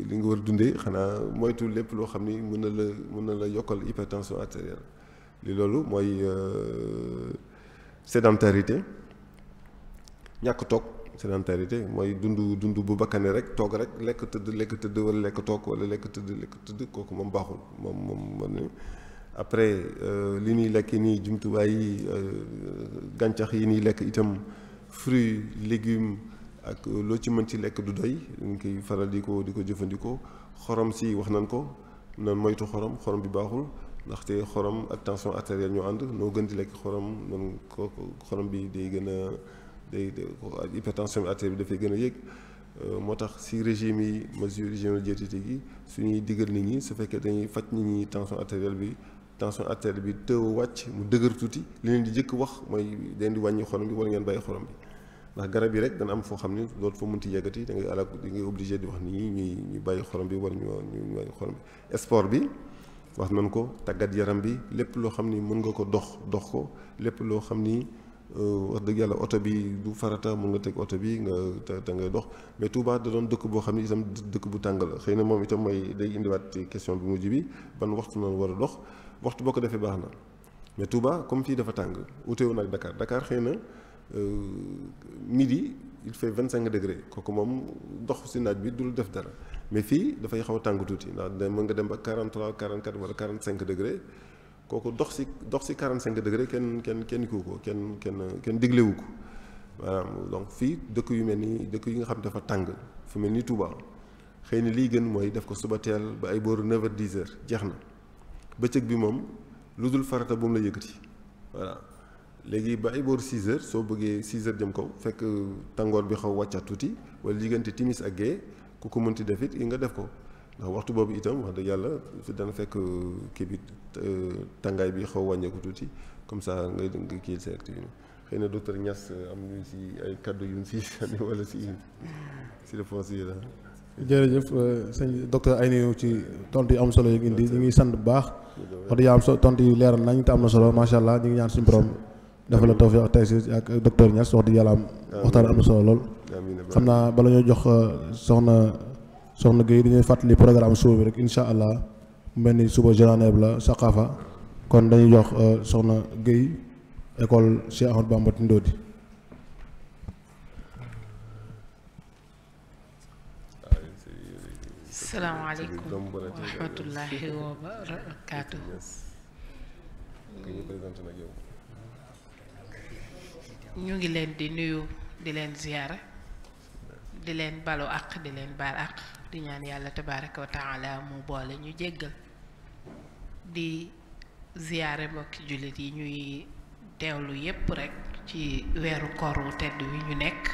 li nga war a dundee xanaa moytu lépp loo xam ni mën na la yokkal hypertension artérielle li loolu mooy sédentarité ñàkk toog sédentarité mooy dund bu bakkane rek toog rek lekk tëdd wala lekk toog wala lekk tëdd kooku moom baaxul moom après li ñuy lekk nii jumtuwaay yi gàncax yi ñuy lekk itam fruits légumes ak loo ci mën ci lekk du doy dañ koy faral di ko jëfandikoo xorom si wax nañ ko nan moytu xorom bi baaxul ndaxte xorom ak tension artérielle ñoo ànd noo gën di lekk xorom noonu xorom bi day gën a day hypertension artérielle bi dafay gën a yéeg moo tax si régime yi régime diététique yi suñuy diggal nit ñi su fekkee dañuy faj nit ñi tension artérielle bi tëw wàcc mu dëgër tuuti li leen di jëkk wax mooy dañ di wàññi xorom bi wala ngeen bàyyi xorom bi ndax garab yi rek dana am foo xam ne loolu fa mënti yeggati da ngay obligé di wax nit ñi ñuy bàyyi xorom bi wala ñu wàññi xorom bi sport bi wax nañ ko tàggat yaram bi lépp loo xam ni mën nga ko dox ko lépp loo xam ni wax dëgg yàlla oto bi du farata mën nga teg oto bi nga te ngay dox mais Touba da doon dëkk boo xam ni itam dëkk bu tàng la xëy na moom itam mooy day indiwaat ci question bi mujj bi ban waxtu noonu war a dox waxtu boo ko defee baax na mais Touba comme fii dafa tàng uteewu nag Dakar xëy na midi il fait 25 degré kooku moom dox si naaj bi dul def dara mais fii dafay xaw a tàng tuuti ndax mën nga dem ba 43 44 wala 45 degré kooku dox si 45 degré kenn kii ko kenn diglewu ko maanaam donc fii dëkk yu mel ni dëkk yi nga xam dafa tàng fu mel ni Touba xëy na lii gën mooy def ko suba teel ba ay booru 9h 10h jeex na bëccëg bi moom lu dul farata bu mu la yëkkati voilà léegi ba ay booru 6h soo bëggee 6h jëm kaw fekk tàngoor bi xaw wàccaat tuuti wala diggante timis ak gée ku ko mënti def it nga def ko ndax waxtu boobu itam wax dëgg yàlla fi dana fekk kii bi tàngaay bi xaw wàññeeku tuuti comme ça nga kii sa activité xëy na docteur Niass am ñu si ay kaddu yu ñu si sànni wala si réponse yi la. jërëjëf sëñ docteur Ayni ci tontu yi am solo yi indi ñu ngi sant bu baax wax dëgg yàlla tontu yi leeral nañ te am na solo macha allah ñu ngi ñaan suñu borom dafa la tawfiq ak taysiir ak docteur Niass wax dëgg yàlla am waxtaan am na solo lool. xam naa bala ñoo jox soxna Guèye dañuy fàttali programme suba bi rek incha allah mu mel ni suba journée la Saqafa kon dañuy jox soxna Guèye école Cheikh Ahmadou Bamba Tindodi. salaamaaleykum wa rahmatullahi wa barakaatu. ñu ngi leen di nuyu di leen ziyaara di leen balu àq di leen baal àq di ñaan yàlla tabaaraka wa taala mu boole ñu jéggal di ziyaare mbokki jullit yi ñuy teewlu yépp rekk ci weeru koor wu tedd wi ñu nekk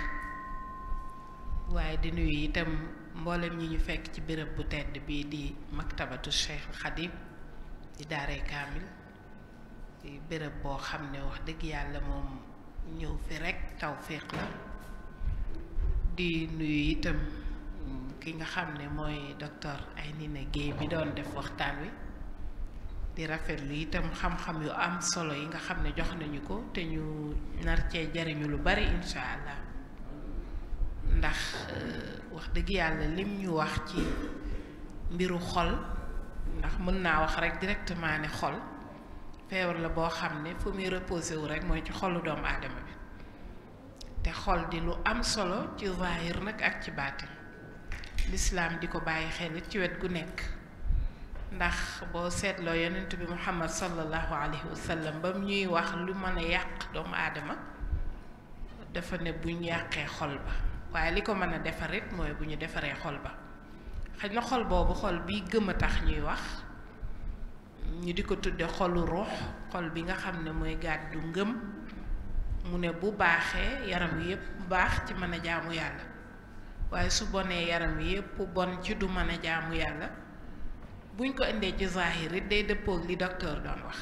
waaye di nuyu itam mboolem ñi ñu fekk ci béréb bu tedd bii di maktabatu Cheikh Khadim di daaray kaamil di béréb boo xam ne wax dëgg yàlla moom ñëw fi rekk tawfiq la di nuyu itam ki nga xam ne mooy docteur Ayni Guèye mi doon def waxtaan wi di rafetlu itam xam-xam yu am solo yi nga xam ne jox nañu ko te ñu nar cee jariñu lu bari insha allah ndax wax dëgg yàlla lim ñu wax ci mbiru xol ndax mën naa wax rek directement ne xol feebar la boo xam ne fu muy reposé wu rek mooy ci xolu doomu aadama bi te xol di lu am solo ci zahir nag ak ci baatin lislaam di ko bàyyi xel ci wet gu nekk ndax boo seetloo yonent bi Muhammad sallallahu alayhi wa sallam ba mu ñuy wax lu mën a yàq doomu aadama dafa ne buñ yàqee xol ba waaye li ko mën a defar it mooy bu ñu defaree xol ba xëy na xol boobu xol bi gëm a tax ñuy wax ñu di ko tudde xolu ruux xol bi nga xam ne mooy gàddu ngëm mu ne bu baaxee yaram wi yépp baax ci mën a jaamu yàlla waaye su bonee yaram wi yépp bon ci du mën a jaamu yàlla buñ ko indee ci zahir it day dëppoog li docteur doon wax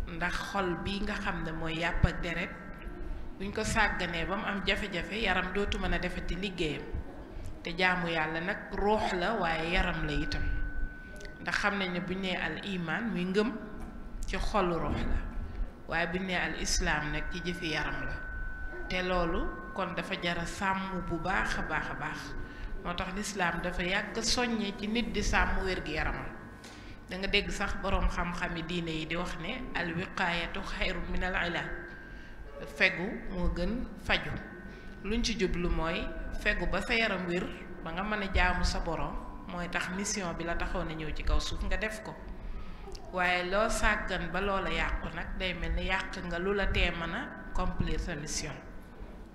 ndax xol bi nga xam ne mooy yàpp ak deret buñ ko sàgganee ba mu am jafe-jafe yaram dootu mën a defati liggéeyam te jaamu yàlla nag ruux la waaye yaram la itam ndax xam nañ ne buñ nee al iman muy ngëm ci xolu ruux la waaye buñ nee al islaam nag ci jëfi yaram la te loolu kon dafa jara sàmm bu baax a baax a baax moo tax lislaam dafa yàgg soññe ci nit di sàmm wér-gi-yaramam da nga dégg sax boroom xam-xami diine yi di wax ne al wiqaayatu xayrun min al ilaaj fegu moo gën faju luñ ci jublu mooy fegu ba sa yaram wér ba nga mën a jaamu sa borom mooy tax mission bi la taxoon a ñëw ci kaw suuf nga def ko waaye loo sàggan ba loola yàqu nag day mel ni yàq nga lu la tee mën a accomplir sa mission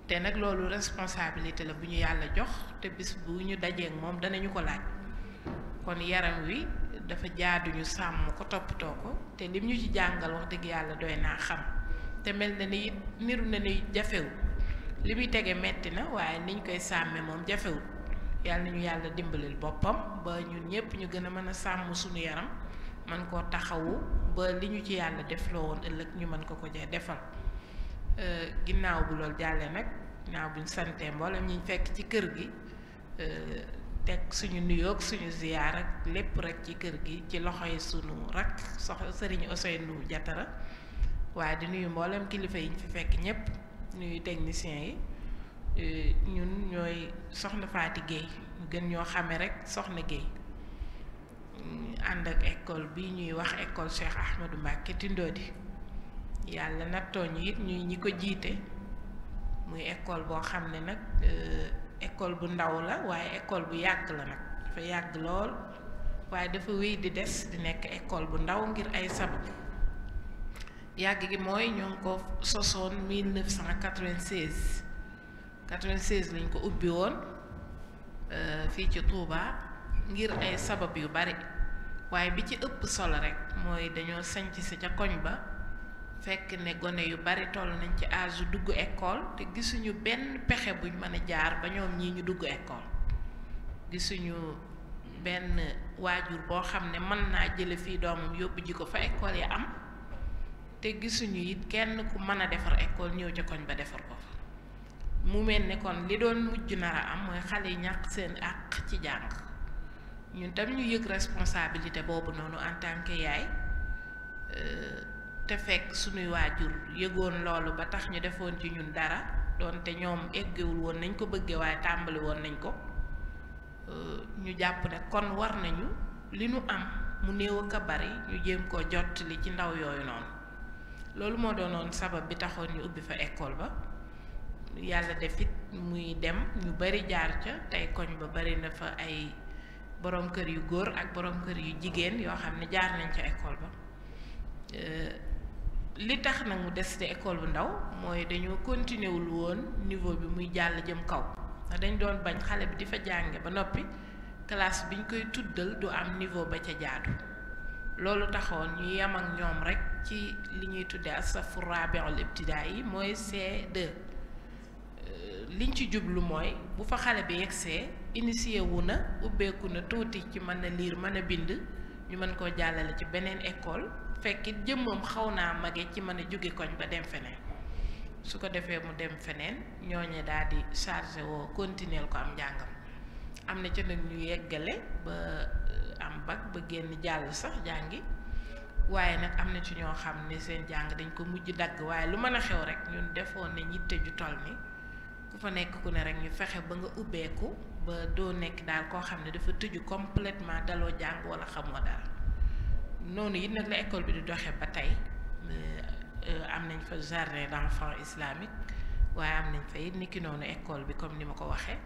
te nag loolu responsabilité la bu ñu yàlla jox te bis bu ñu dajeek moom danañu ko laaj kon yaram wi dafa jaaduñu sàmm ko toppatoo ko te lim ñu ci jàngal wax dëgg yàlla doy naa xam te mel na ni niru na ni jafewul li muy tege metti na waaye niñ koy sàmme moom jafewul yàlla nañu yàlla dimbalil boppam ba ñun ñépp ñu gën a mën a sàmm suñu yaram man koo taxawu ba li ñu ci yàlla defloo woon ëllëg ñu mën ko jee defal ginnaaw bu loolu jàllee nag ginnaaw buñ santee mboolem ñi fekk ci kër gi teg suñu nuyoog suñu ziyaar ak lépp rek ci kër gi ci loxoy sunu rak Serigne Ousseynou Diatara waaye di nuyu mboolem kilifa yi ñu fi fekk ñépp nuyu techniciens yi ñun ñooy soxna Faati Gueye ñu gën ñoo xame rek soxna Gueye ànd ak école bi ñuy wax école Cheikh Ahmadou Mbacké Tindodi yàlla nattoo ñu it ñi ko jiite muy école boo xam ne nag école bu ndaw la waaye école bu yàgg la nag dafa yàgg lool waaye dafa wéy di des di nekk école bu ndaw ngir ay sabab yàgg gi mooy ñoo ngi ko sosoon 1996 lañ ko ubbi woon fii ci Touba ngir ay sabab yu bari waaye bi ci ëpp solo rek mooy dañoo sanc si ca koñ ba fekk ne gone yu bari toll nañ ci âge dugg école te gisuñu benn pexe buñ mën a jaar ba ñoom ñii ñu dugg école gisuñu benn waajur boo xam ne mën naa jële fii doomam yóbbu ji ko fa école yi am te gisuñu it kenn ku mën a defar école ñëw ca koñ ba defar ko fa mu mel ne kon li doon mujj nar a am mooy xale yi ñàkk seen àq ci jàng ñun tam ñu yëg responsabilité boobu noonu en tant que yaay te fekk suñuy waajur yëgoon loolu ba tax ñu defoon ci ñun dara doonte ñoom eggewul woon nañ ko bëggee waaye tàmbali woon nañ ko ñu jàpp ne kon war nañu li nu am mu néew ak a bari ñu jéem koo jottali ci ndaw yooyu noonu loolu moo doonoon sabab bi taxoon ñu ubbi fa école ba yàlla def it muy dem ñu bari jaar ca tey koñ ba bari na fa ay borom kër yu góor ak borom kër yu jigéen yoo xam ne jaar nañ ca école ba li tax nag mu des te école bu ndaw mooy dañoo continuer wul woon niveau bi muy jàll jëm kaw ndax dañ doon bañ xale bi di fa jànge ba noppi classe biñ koy tuddal du am niveau ba ca jaadu loolu taxoon ñu yem ak ñoom rek ci li ñuy tuddee as-safu rabi'ul ibtidaa yi mooy C2 liñ ci jublu mooy bu fa xale bi yegsee initié wu na ubbeeku na tuuti ci mën a lire mën a bind ñu mën koo jàllale ci beneen école fekkit jëmmam xaw naa mage ci mën a jóge koñ ba dem feneen su ko defee mu dem feneen ñooñe daal di chargé woo continuer ko am njàngam am na ca nag ñu yeggale ba am bac ba génn jàll sax jàngi waaye nag am na ci ñoo xam ne seen jàng dañ ko mujj dagg waaye lu mën a xew rek ñun defoon ne yitte ju toll ni ku fa nekk ku ne rek ñu fexe ba nga ubbeeku ba doo nekk daal koo xam ne dafa tëju complètement daloo jàng wala xamoo dara noonu it nag la école bi di doxee ba tey am nañ fa jardin d'enfants islamique waaye am nañ fa it niki noonu école bi comme ni ma ko waxee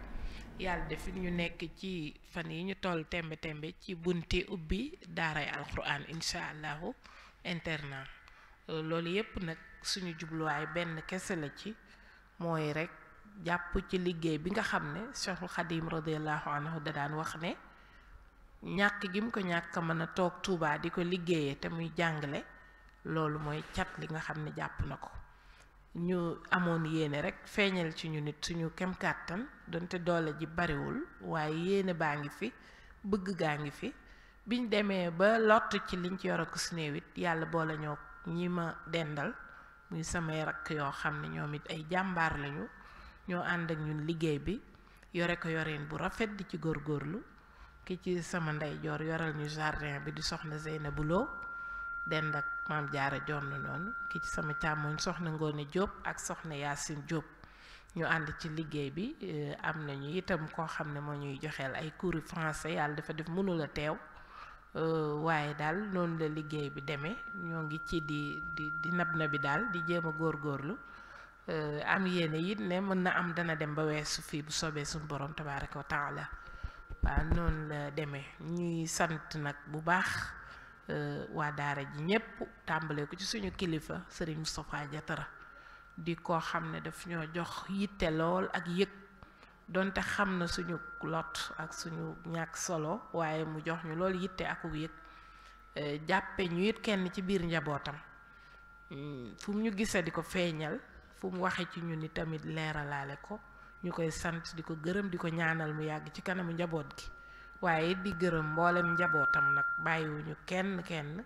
yàlla def ñu nekk ci fan yi ñu toll tembe ci bunti ubbi daaray alquran incha allahu internat loolu yépp nag suñu jubluwaay benn kese la ci mooy rek jàpp ci liggéey bi nga xam ne Cheikhul Khadim radiallahu anhu da daan wax ne ñàkk gi mu ko ñàkk mën a toog Tuubaa di ko liggéeyee te muy jàngale loolu mooy cat li nga xam ne jàpp na ko ñu amoon yéene rek feeñal ci ñu nit suñu kem kàttan donte doole ji bariwul waaye yéene baa ngi fi bëgg gaa ngi fi biñ demee ba lott ci liñ ci yor ak su néew it yàlla boole ñoo ñi ma dendal muy samay rakk yoo xam ne ñoom it ay jàmbaar lañu ñoo ànd ak ñun liggéey bi yore ko yoreen bu rafet di ci góorgóorlu ki ci sama ndeyjoor yoral ñu jardin bi di soxna Zeynabu Lo dend ak maam Jaara Jonn noonu ki ci sama càmmoñ soxna Ngoone Diop ak soxna Yaasin Diop ñu ànd ci liggéey bi am nañu itam koo xam ne moo ñuy joxeel ay cours français yàlla dafa def mënula teew waaye daal noonu la liggéey bi demee ñoo ngi ci di nab na bi daal di jéem a góorgóorlu am yéene it ne mën na am dana dem ba weesu fii bu soobee suñu borom tabaaraka wa taala waaw noonu la demee ñuy sant nag bu baax waa daara ji ñépp tàmbalee ko ci suñu kilifa Serigne Moustapha Diatara di ko xam ne daf ñoo jox yitte lool ak yëg donte xam na suñu lot ak suñu ñàkk solo waaye mu jox ñu loolu yitte ak yëg jàppe ñu it kenn ci biir njabootam fu mu ñu gisee di ko feeñal fu mu waxe ci ñun ni tamit leeralaale ko ñu koy sant di ko gërëm di ko ñaanal mu yàgg ci kanamu njaboot gi waaye di gërëm mboolem njabootam nag bàyyiwuñu kenn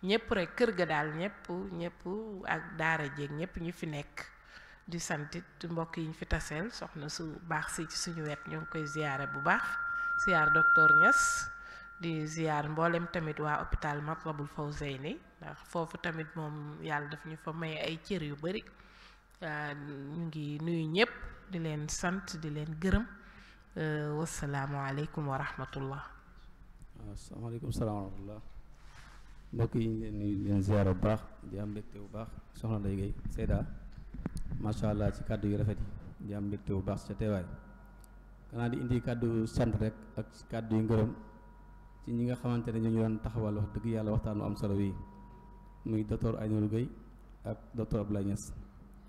ñépp rek kër ga daal ñépp ak daara jéeg ñépp ñu fi nekk di santit mbokk yi ñu fi taseel soxna su baax si ci suñu wet ñoo ngi koy ziyaare bu baax ziar docteur Niass di ziar mboolem tamit waa hôpital Matlabul Fawzeyni ndax foofu tamit moom yàlla daf ñu fa may ay cër yu bari ñu ngi nuyu ñëpp di leen sant di leen gërëm wasalaamualeykum wa rahmatullah. asalaamaaleykum salaam wa rahmatullah. mbokk yi ñu leen nuyu di leen ziar bu baax di am mbégte bu baax soxna Ndeye Gueye Seyda macha allah ci kàddu yu rafet yi di am mbégte bu baax ca teewaay xanaa di indi kàddu sant rek ak kàddu yu ngërëm ci ñi nga xamante ne ñu doon taxawal wax dëgg yàlla waxtaan bu am solo wi muy docteur Aynourou Gueye ak docteur Abdoulaye Niass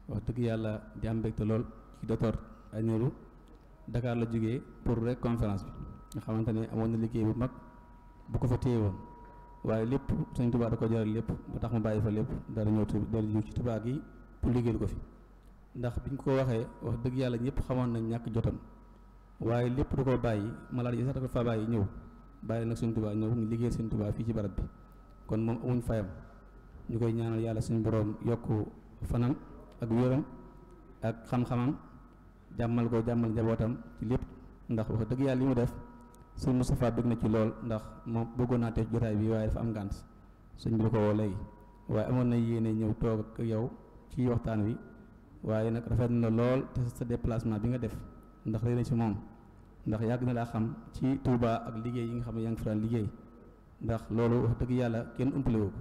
wax dëgg yàlla di am mbégte lool ci docteur Aynourou Dakar la jógee pour rek conférence bi nga xamante ne amoon na liggéey bu mag bu ko fa téye woon waaye lépp Sëñ Tuubaa da ko jaral lépp ba tax mu bàyyi fa lépp dara ñëw ci Tuubaa gi pour liggéeyal ko fi ndax biñ ko waxee wax dëgg yàlla ñëpp xamoon nañ ñàkk jotam waaye lépp da ko bàyyi malade yi sax da ko fa bàyyi ñëw bàyyi nag Sëñ Tuubaa ñëw ñu liggéeyal Sëñ Tuubaa fii ci barab bi kon moom amuñ fayam ñu koy ñaanal yàlla suñu boroom yokk fanam ak wéram ak xam-xamam jàmmal ko jàmmal njabootam ci lépp ndax wax dëgg yàlla li mu def sëñ Moustapha bëgg na ci lool ndax moom bëggoon naa te jotaay bi waaye dafa am ngànt sëñ bi da ko woo léegi waaye amoon na yéene ñëw toog ak yow ci waxtaan wi waaye nag rafet na lool te sa déplacement bi nga def ndax réy na ci moom ndax yàgg na laa xam ci Touba ak liggéey yi nga xam ne yaa ngi fa daan liggéey ndax loolu wax dëgg yàlla kenn umpale wu ko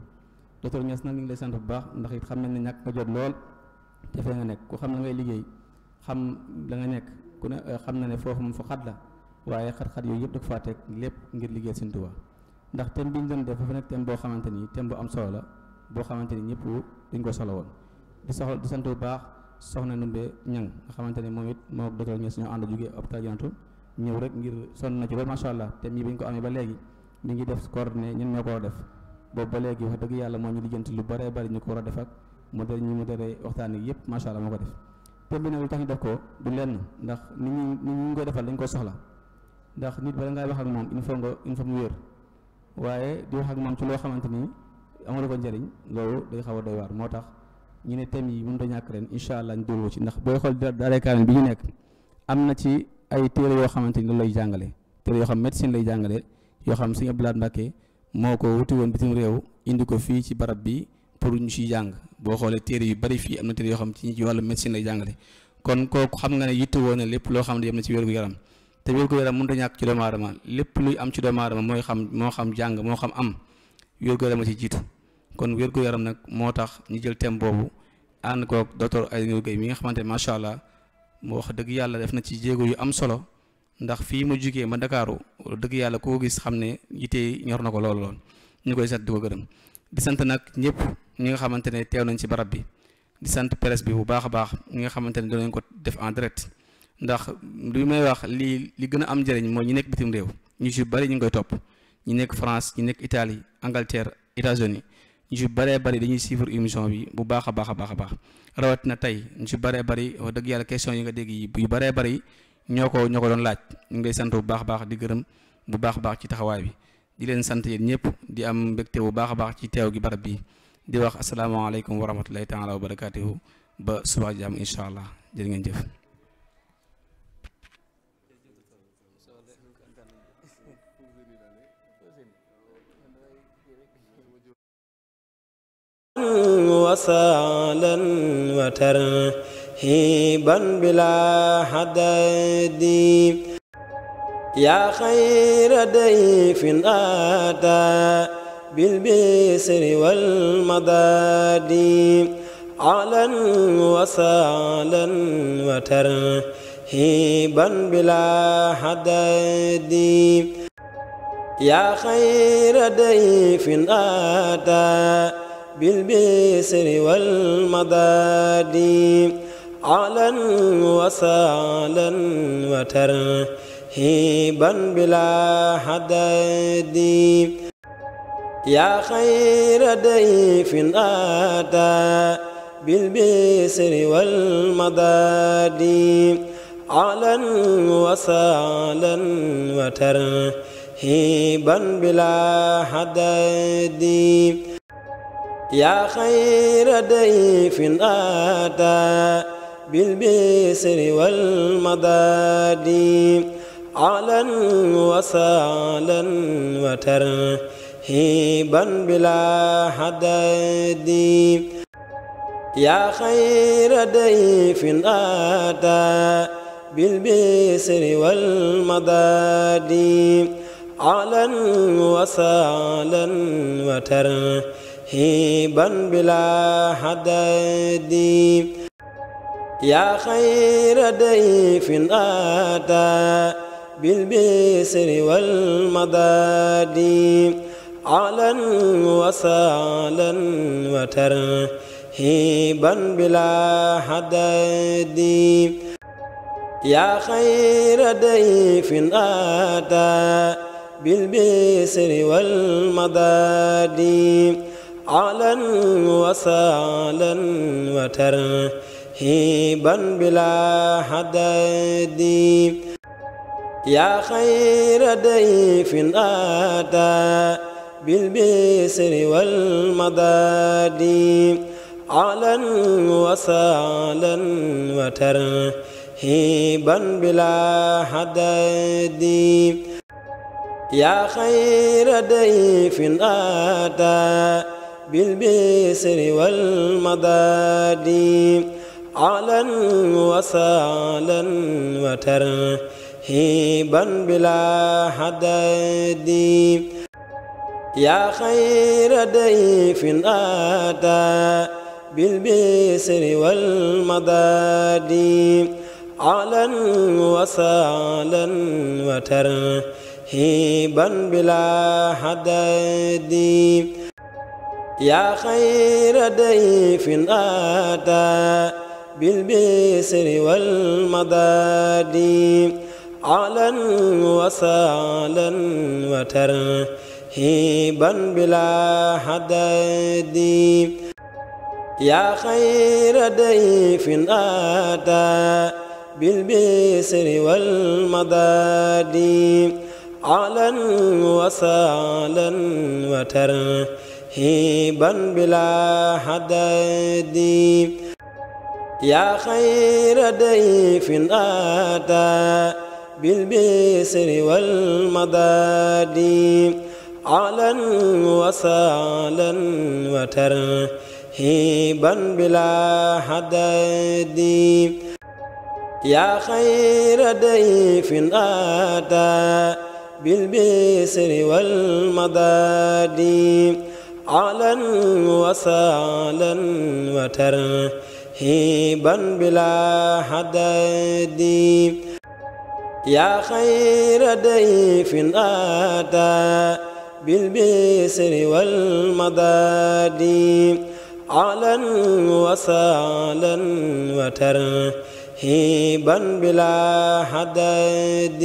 docteur Niass nag ñu ngi lay sant bu baax ndax it xam nañ ne ñàkk nga jot lool te fee nga nekk ku xam na ngay liggéey xam la nga nekk ku ne xam na ne foofu moom fa xat la waaye xat-xat yooyu yëpp da ko faa teg lépp ngir liggéey Sëñ Tuubaa ndax thème bi ñu doon def dafa nekk thème boo xamante ni thème bu am solo la boo xamante ni ñëpp dañ ko solo woon di sant bu baax soxna Ndumbe Ñang nga xamante ne moom it moo docteur Niass ñoo ànd jógee hôpital Janatu ñëw rek ngir sonn na ci loolu macha allah thème yi bi ñu ko amee ba léegi mi ngi def coordonné ñun ñoo ko war a def boobu ba léegi wax dëgg yàlla moo ñu lijjanti lu bëree bëri ñu ko war a def ak mu tere waxtaan yi yëpp macha allah moo ko def thème bi nag lu tax ñu def ko du lenn ndax nit ñi ñu koy defal dañ ko soxla ndax nit bala ngay wax ak moom il faut mu wér waaye di wax ak moom ci loo xamante ni amul ko njëriñ loolu day xaw a doy waar moo tax ñu ne thème yi mënut a ñàkk ren incha allah ñu déglu ci ndax booy xool daaray kaamil bi ñu nekk am na ci ay téere yoo xamante ni loolu lay jàngale téere yoo xam médecine lay jàngale yoo xam Sëñ Abdou Lahad Mbacké moo ko wuti woon bitim réew indi ko fii ci barab bi pour ñu ciy jàng boo xoolee téere yu bari fii am na téere yoo xam ci wàllu médecine lay jàngale kon kooku xam nga ne yitte woon na lépp loo xam ne yem na ci wér gu yaram te wér gu yaram mënut a ñàkk ci doomu aadama lépp luy am ci doomu aadama moo xam jàng moo xam am wér gu yaram a ci jiitu kon wér gu yaram nag moo tax ñu jël thème boobu ànd koog docteur Aynourou Gueye mi nga xamante ne macha allah mu wax dëgg yàlla def na ci jéego yu am solo ndax fii mu jugee ma Ndakaaru dëgg yàlla koo gis xam ne yitte ñor na ko lool ñu koy sant di ko gërëm di sant nag ñëpp ñi nga xamante ne teew nañ ci barab bi di sant presse bi bu baax a baax ñi nga xamante ne dinañ ko def en direct ndax li may wax li gën a am njëriñ mooy ñi nekk bitim réew ñu ci bari ñu ngi koy topp ñi nekk France ñi nekk Italie Angleterre États-Unis ñu ci baree bari dañuy suivre émission bi bu baax a baax rawat na tey ñu ci baree bari wax dëgg yàlla question yi nga dégg yi yu baree bari ñoo ko doon laaj ñu ngi lay sant bu baax a baax di gërëm bu baax a baax ci taxawaay bi di leen sant yéen ñëpp di am mbégte bu baax a baax ci teew gi barab bi di wax asalaamaaleykum wa rahmatulahi taala wa barakaatuhu ba suba jàmm incha allah jërë ngeen jëf. وسهلا وترحيبا بلا حدد يا خير ضيف أتى بالبشر والمداد أهلا وسهلا وترحيبا بلا حدد يا خير ضيف أتى بالبشر والمداد أهلا وسهلا وترحيبا بلا حدد يا خير ضيف أتى بالبشر والمداد أهلا وسهلا وترحيبا بلا حدد يا خير ضيف أتى بالبشر والمداد أهلا وسهلا وترحيبا بلا حدد يا خير ضيف أتى بالبشر والمداد أهلا وسهلا وترحيبا بلا حدد يا خير ضيف أتى بالبشر والمداد أهلا وسهلا وترحيبا بلا حدد يا خير ضيف أتى بالبشر والمداد أهلا وسهلا وترحيبا بلا حدد يا خير ضيف أتى بالبشر والمداد أهلا وسهلا وترحيبا بلا حدد يا خير ضيف أتى بالبشر والمداد أهلا وسهلا وترحيبا بلا حدد يا خير ضيف أتى بالبشر والمداد أهلا وسهلا وترحيبا بلا حدد يا خير ضيف أتى بالبشر والمداد أهلا وسهلا وترحيبا بلا حدد يا خير ضيف أتى بالبشر والمداد أهلا وسهلا وترحيبا بلا حدد يا خير ضيف أتى بالبشر والمداد أهلا وسهلا وترحيبا بلا حدد يا خير ضيف أتى بالبشر والمداد أهلا وسهلا وترحيبا بلا حدد يا خير ضيف أتى بالبشر والمداد أهلا وسهلا وترحيبا بلا حدد